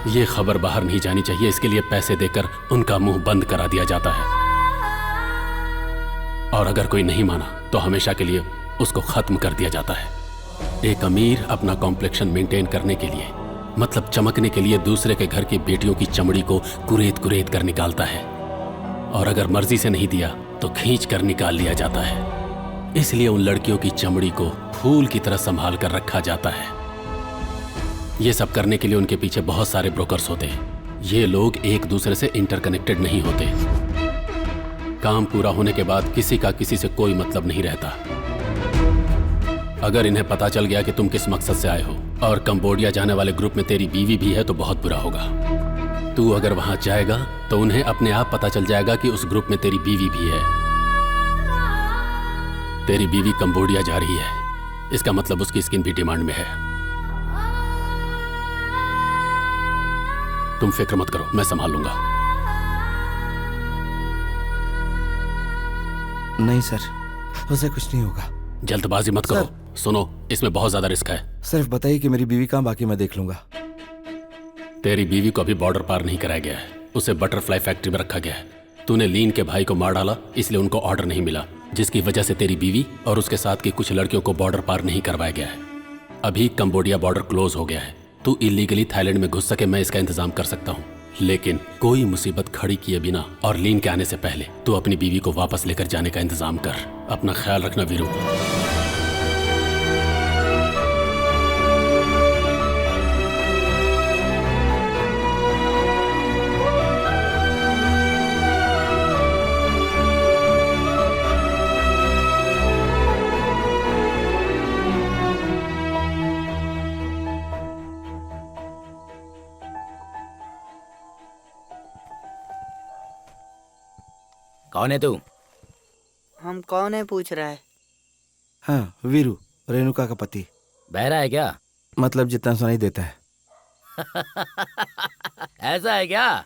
ये खबर बाहर नहीं जानी चाहिए, इसके लिए पैसे देकर उनका मुंह बंद करा दिया जाता है और अगर कोई नहीं माना तो हमेशा के लिए उसको खत्म कर दिया जाता है। एक अमीर अपना कॉम्प्लेक्शन मेंटेन करने के लिए, मतलब चमकने के लिए, दूसरे के घर की बेटियों की चमड़ी को कुरेद कुरेद कर निकालता है और अगर मर्जी से नहीं दिया तो खींच कर निकाल लिया जाता है। इसलिए उन लड़कियों की चमड़ी को फूल की तरह संभाल कर रखा जाता है। ये सब करने के लिए उनके पीछे बहुत सारे ब्रोकर्स होते हैं। ये लोग एक दूसरे से इंटरकनेक्टेड नहीं होते। काम पूरा होने के बाद किसी का किसी से कोई मतलब नहीं रहता। अगर इन्हें पता चल गया कि तुम किस मकसद से आए हो और कंबोडिया जाने वाले ग्रुप में तेरी बीवी भी है तो बहुत बुरा होगा। तू अगर वहां जाएगा तो उन्हें अपने आप पता चल जाएगा कि उस ग्रुप में तेरी बीवी भी है। तेरी बीवी कंबोडिया जा रही है, इसका मतलब उसकी स्किन भी डिमांड में है। तुम फिक्र मत करो, मैं संभाल लूंगा। नहीं सर, उसे कुछ नहीं होगा। जल्दबाजी मत करो। सुनो, इसमें बहुत ज्यादा रिस्क है। सिर्फ बताइए कि मेरी बीवी कहाँ, बाकी मैं देख लूंगा। तेरी बीवी को अभी बॉर्डर पार नहीं कराया गया है, उसे बटरफ्लाई फैक्ट्री में रखा गया है। तूने लीन के भाई को मार डाला, इसलिए उनको ऑर्डर नहीं मिला, जिसकी वजह से तेरी बीवी और उसके साथ की कुछ लड़कियों को बॉर्डर पार नहीं करवाया गया है। अभी कंबोडिया बॉर्डर क्लोज हो गया है। तू इलीगली थाईलैंड में घुस सके मैं इसका इंतजाम कर सकता हूँ, लेकिन कोई मुसीबत खड़ी किए बिना और लीन के आने से पहले तू अपनी बीवी को वापस लेकर जाने का इंतजाम कर। अपना ख्याल रखना वीरू। कौन है तू? हम कौन है पूछ रहा है? हाँ, वीरू, रेणुका का पति। बहरा है क्या? मतलब जितना सुनाई देता है। ऐसा है क्या?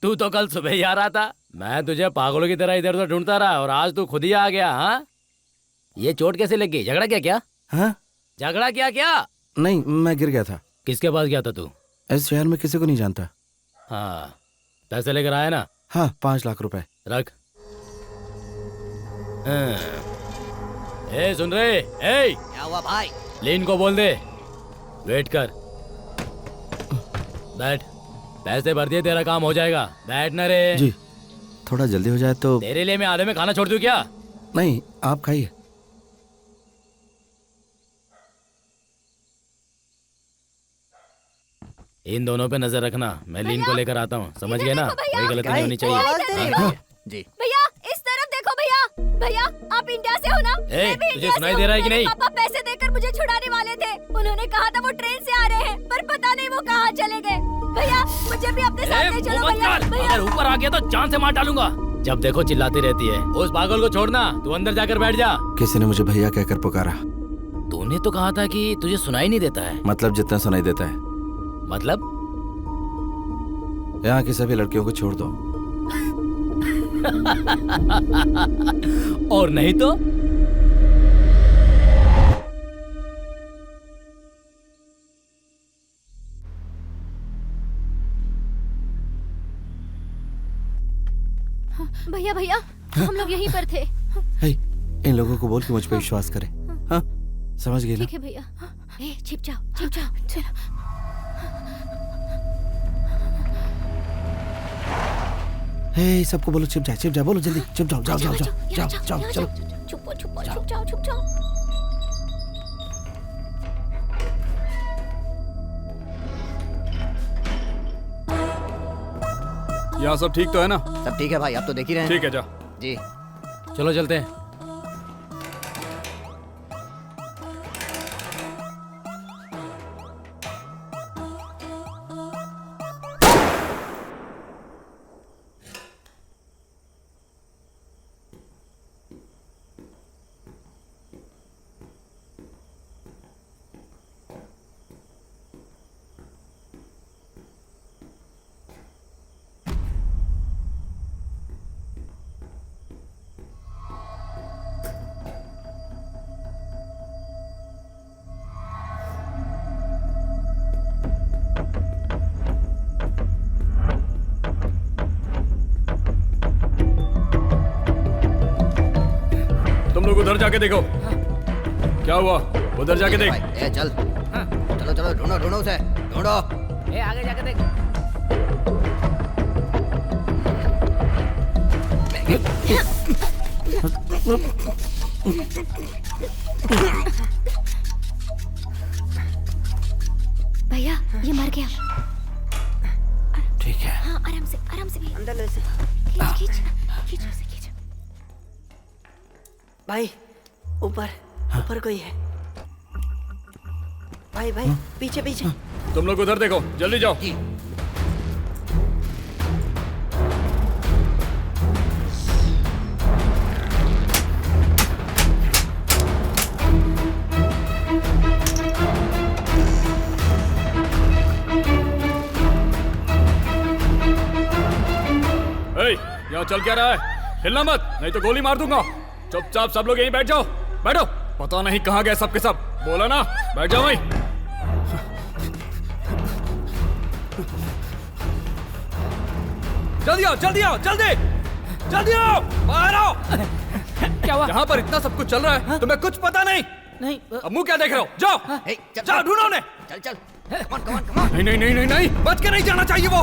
तू तो कल सुबह ही आ रहा था। मैं तुझे पागलों की तरह इधर उधर ढूंढता रहा और आज तू खुद ही आ गया। हाँ, ये चोट कैसे लग गई? झगड़ा क्या? क्या हाँ? झगड़ा क्या? नहीं, मैं गिर गया था। किसके पास गया था तू? इस शहर में किसी को नहीं जानता। हाँ, पैसे लेकर आया ना? हाँ, 5 लाख रुपए। रख। ए सुन रहे? ए क्या हुआ भाई? लीन को बोल दे वेट कर। बैठ। पैसे भर दिए, तेरा काम हो जाएगा। बैठ ना रे। जी, थोड़ा जल्दी हो जाए तो। तेरे लिए मैं आधे में खाना छोड़ दूं क्या? नहीं, आप खाइए। इन दोनों पे नजर रखना। मैं लीन को लेकर आता हूँ, समझ गए ना? कोई गलती नहीं होनी चाहिए। जी भैया, इस तरफ देखो भैया। भैया, आप इंडिया से हो ना? ए, तुझे सुनाई दे रहा है कि नहीं? पापा पैसे देकर मुझे छुड़ाने वाले थे। उन्होंने कहा था वो ट्रेन से आ रहे हैं, पर पता नहीं वो कहाँ चले गए। भैया, मुझे भी अपने साथ ले चलो भैया। अगर ऊपर आ गया तो जान से मार डालूंगा। जब देखो चिल्लाती रहती है। उस पागल को छोड़ना, तू अंदर जाकर बैठ जा। किसी ने मुझे भैया कहकर पुकारा। तूने तो कहा था कि तुझे सुनाई नहीं देता है। मतलब जितना सुनाई देता है। मतलब? यहाँ की सभी लड़कियों को छोड़ दो। और नहीं तो? भैया भैया, हम लोग यहीं पर थे। इन लोगों को बोल के मुझ पे विश्वास करें। हाँ, समझ गए ना? ठीक है भैया। छिप जाओ, छिप जाओ। चलो। सबको बोलो छिप जाए, बोलो जल्दी छिप जाओ। जाओ चलो। छुप जाओ। यहाँ सब ठीक तो है ना? सब ठीक है भाई, आप तो देख ही रहे हैं। ठीक है, जा। जी, चलो चलते हैं। उधर जाके देखो। क्या हुआ? उधर जाके देख। चल। चलो ढूंढो उसे, ढूंढो। आगे जाके देख। भैया, ये मर गया। ठीक है। हाँ, आराम से भी। अंदर ले से। खींच। भाई, ऊपर कोई है। भाई पीछे। तुम लोग उधर देखो, जल्दी जाओ। यहाँ चल क्या रहा है? हिलना मत, नहीं तो गोली मार दूंगा। चुपचाप सब लोग यहीं बैठ जाओ। बैठो। पता नहीं कहाँ गए सबके सब। बोला ना, बैठ जाओ वहीं। जल्दी आओ, बाहर आओ। क्या हुआ? यहाँ पर इतना सब कुछ चल रहा है, तुम्हें कुछ पता नहीं? नहीं। अब मुंह क्या देख रहे हो? जाओ, ढूंढो उन्हें। चल। नहीं नहीं नहीं नहीं नहीं, बच के नहीं जाना चाहिए वो।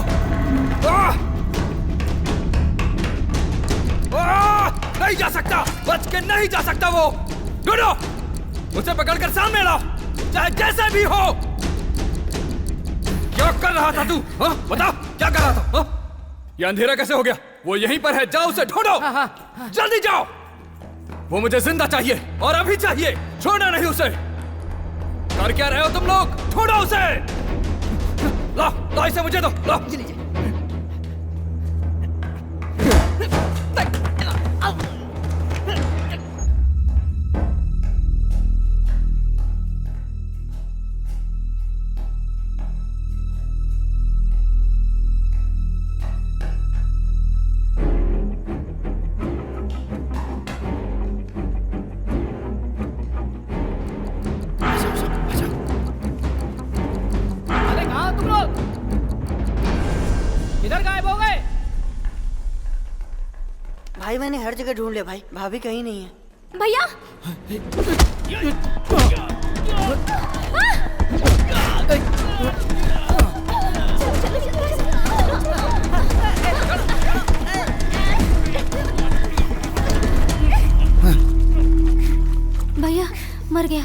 नहीं जा सकता, बच के नहीं जा सकता वो। ढूंढो, उसे पकड़कर सामने लाओ, चाहे जैसे भी हो। क्या कर रहा था तू? बता, क्या कर रहा था? ये अंधेरा कैसे हो गया? वो यहीं पर है, जाओ उसे ढूंढो। जल्दी जाओ, वो मुझे जिंदा चाहिए और अभी चाहिए, छोड़ना नहीं उसे। कर क्या रहे हो तुम लोग? ढूंढो उसे। ला इसे मुझे दो, ला। भाई मैंने हर जगह ढूंढ लिया भाई, भाभी कहीं नहीं है। भैया भैया मर गया।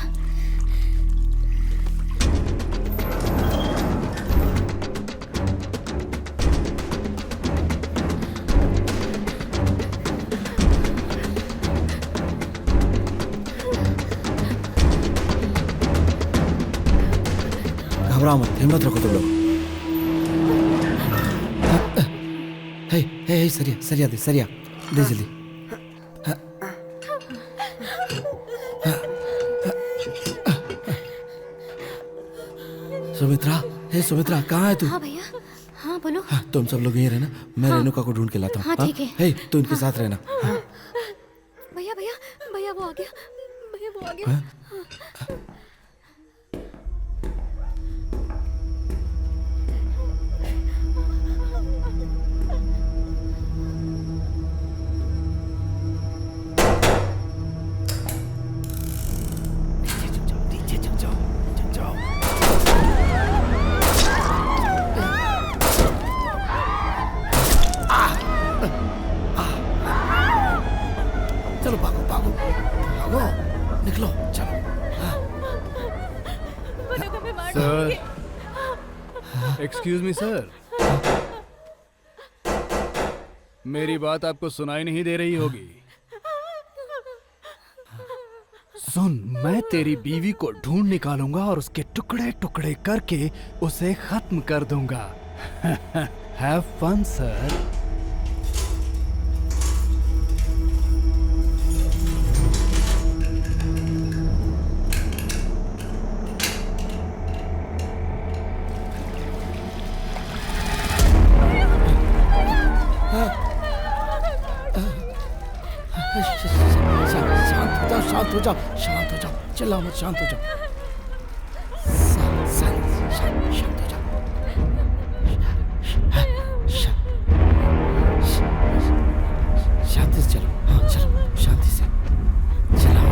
घबराओ मत, हिम्मत रखो तुम लोग। हे हे हे, सरिया दे जल्दी। सुमित्रा कहाँ है तू? हाँ भैया, हाँ बोलो। हाँ, तुम सब लोग यहीं रहना, मैं रेणुका को ढूंढ के लाता हूँ। हाँ ठीक है। हे, तू इनके साथ रहना। भैया वो आ गया। चलो भागो, निकलो, चलो। सर, एक्सक्यूज मी सर, मेरी बात आपको सुनाई नहीं दे रही होगी। सुन, मैं तेरी बीवी को ढूंढ निकालूंगा और उसके टुकड़े टुकड़े करके उसे खत्म कर दूंगा। Have fun sir. शांत हो जाओ, चिल्लाओ मत, शांत हो जाओ। शांत हो जाओ। शांति से चलो, हाँ चलो, शांति से चिल्लाओ।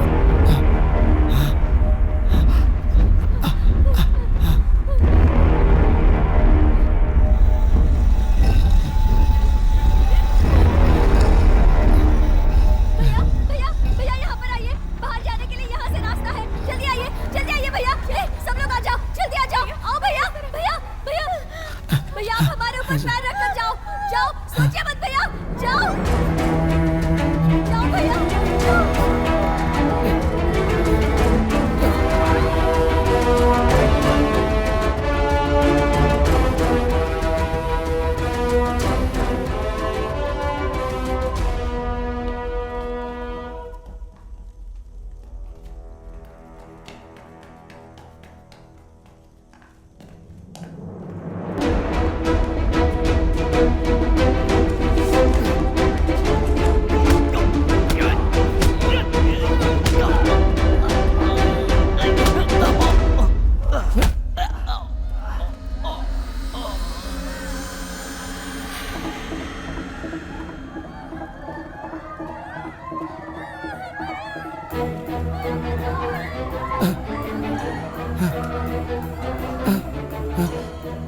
भैया यहाँ पर आइए, बाहर जाने के लिए यहाँ से रास्ता है, जल्दी आइए।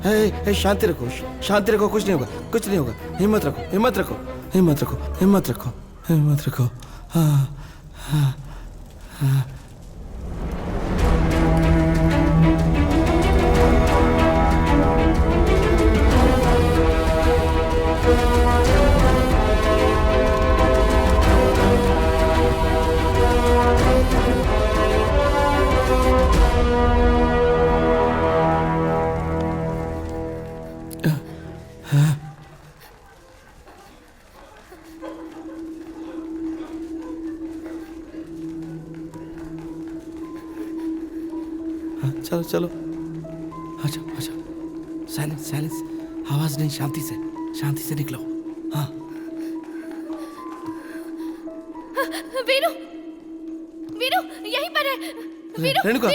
शांति रखो, शांति रखो, कुछ नहीं होगा, कुछ नहीं होगा। हिम्मत रखो, हिम्मत रखो, हिम्मत रखो, हिम्मत रखो, हिम्मत रखो। हाँ हाँ हाँ। चलो चलो, आ जाओ आ जाओ। साइलेंस साइलेंस, आवाज नहीं, शांति से निकलो। हाँ वीरू, वीरू यहीं पर है। वीरू, रेणुका,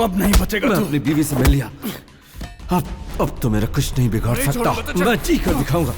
अब नहीं बचेगा मैं तू। अपनी बीवी से मिल लिया, अब तो मेरा कुछ नहीं बिगाड़ नहीं सकता। छोड़ूंगा तुझे। मैं जी कर दिखाऊंगा।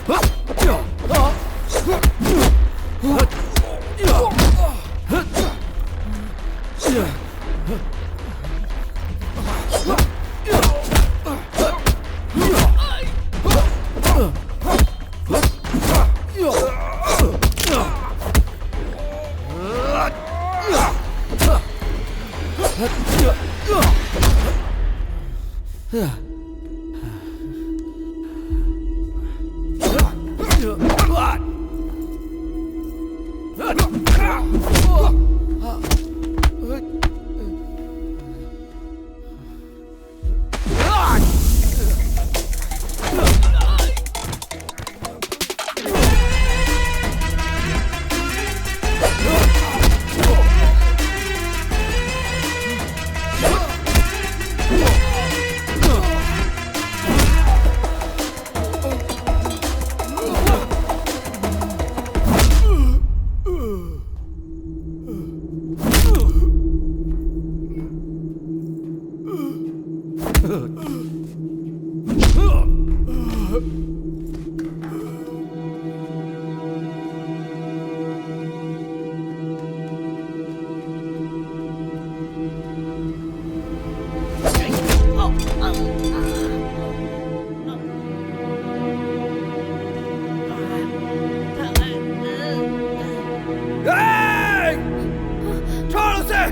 छोड़ उसे।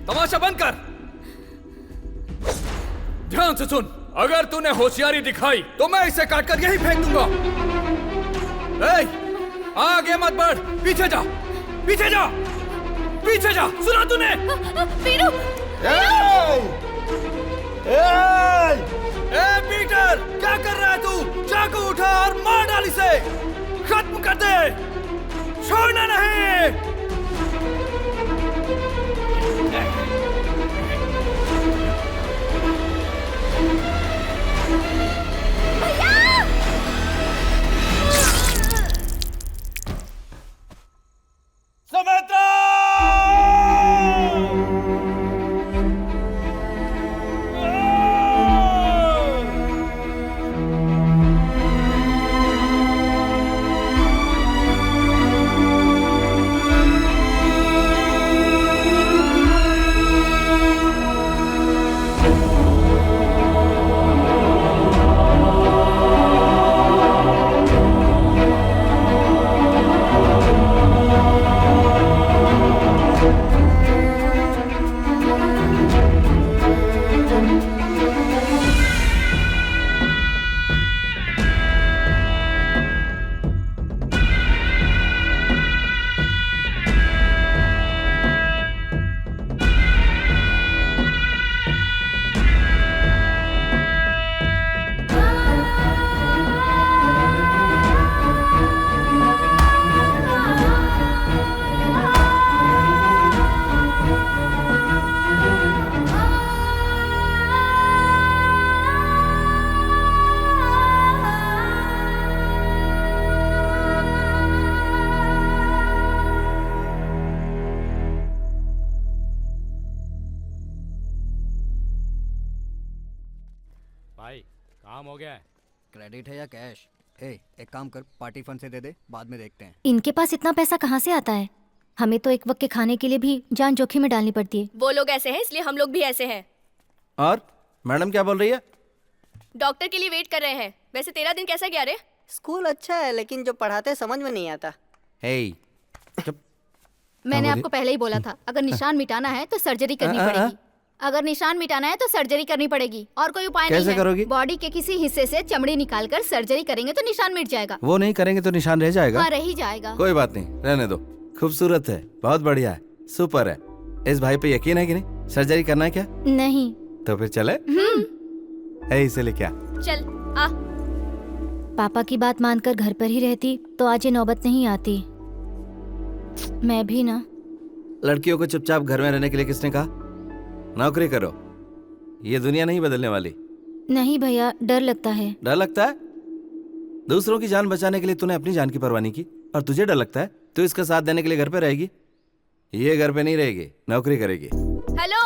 तमाशा बंद कर। ध्यान से सुन, अगर तूने होशियारी दिखाई तो मैं इसे काटकर यहीं फेंक दूंगा। आगे मत बढ़, पीछे जा, पीछे जा, पीछे जा। सुना तूने? वीरू, पीटर, क्या कर रहा है तू? चाकू उठा और मार डाल इसे, खत्म कर दे, छोड़ना नहीं। हो गया है। क्रेडिट है या कैश? एक काम कर, पार्टी फंड से दे दे, बाद में देखते हैं। इनके पास इतना पैसा कहाँ से आता है? हमें तो एक वक्त के खाने के लिए भी जान जोखिम में डालनी पड़ती है। वो लोग ऐसे हैं इसलिए हम लोग भी ऐसे हैं। और मैडम क्या बोल रही है? डॉक्टर के लिए वेट कर रहे हैं। वैसे तेरा दिन कैसा गया रे? स्कूल अच्छा है लेकिन जो पढ़ाते समझ में नहीं आता। मैंने आपको पहले ही बोला था, अगर निशान मिटाना है तो सर्जरी करनी पड़ेगी। अगर निशान मिटाना है तो सर्जरी करनी पड़ेगी, और कोई उपाय नहीं है। करोगी? बॉडी के किसी हिस्से से चमड़ी निकालकर सर्जरी करेंगे तो निशान मिट जाएगा। वो नहीं करेंगे तो निशान रह जाएगा। हाँ, रह ही जाएगा। कोई बात नहीं, रहने दो। खूबसूरत है, बहुत बढ़िया है, सुपर है। इस भाई पे यकीन है कि नहीं? सर्जरी करना है क्या? नहीं। तो फिर चले? इसे ले क्या? चल आ। पापा की बात मानकर घर पर ही रहती तो आज ये नौबत नहीं आती। मैं भी ना। लड़कियों को चुपचाप घर में रहने के लिए किसने कहा? नौकरी करो, ये दुनिया नहीं बदलने वाली। नहीं भैया, डर लगता है। डर लगता है? दूसरों की जान बचाने के लिए तूने अपनी जान की परवाह नहीं की, और तुझे डर लगता है? तू इसका साथ देने के लिए घर पे रहेगी? ये घर पे नहीं रहेगी, नौकरी करेगी। हेलो,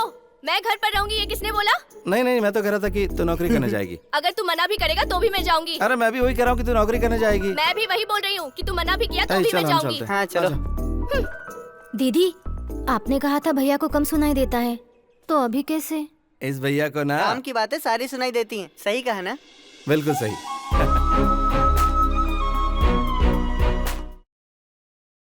मैं घर पर रहूंगी, ये किसने बोला? नहीं, मैं तो कह रहा था कि तू नौकरी करने जाएगी। अगर तू मना भी करेगा तो भी मैं जाऊंगी। अरे मैं भी वही कह रहा हूँ कि तू नौकरी करने जाएगी। मैं भी वही बोल रही हूँ कि तू मना भी किया तो भी मैं जाऊंगी। हाँ चलो। दीदी, आपने कहा था भैया को कम सुनाई देता है, तो अभी कैसे? इस भैया को ना काम की बातें सारी सुनाई देती हैं। सही कहा ना? बिल्कुल सही।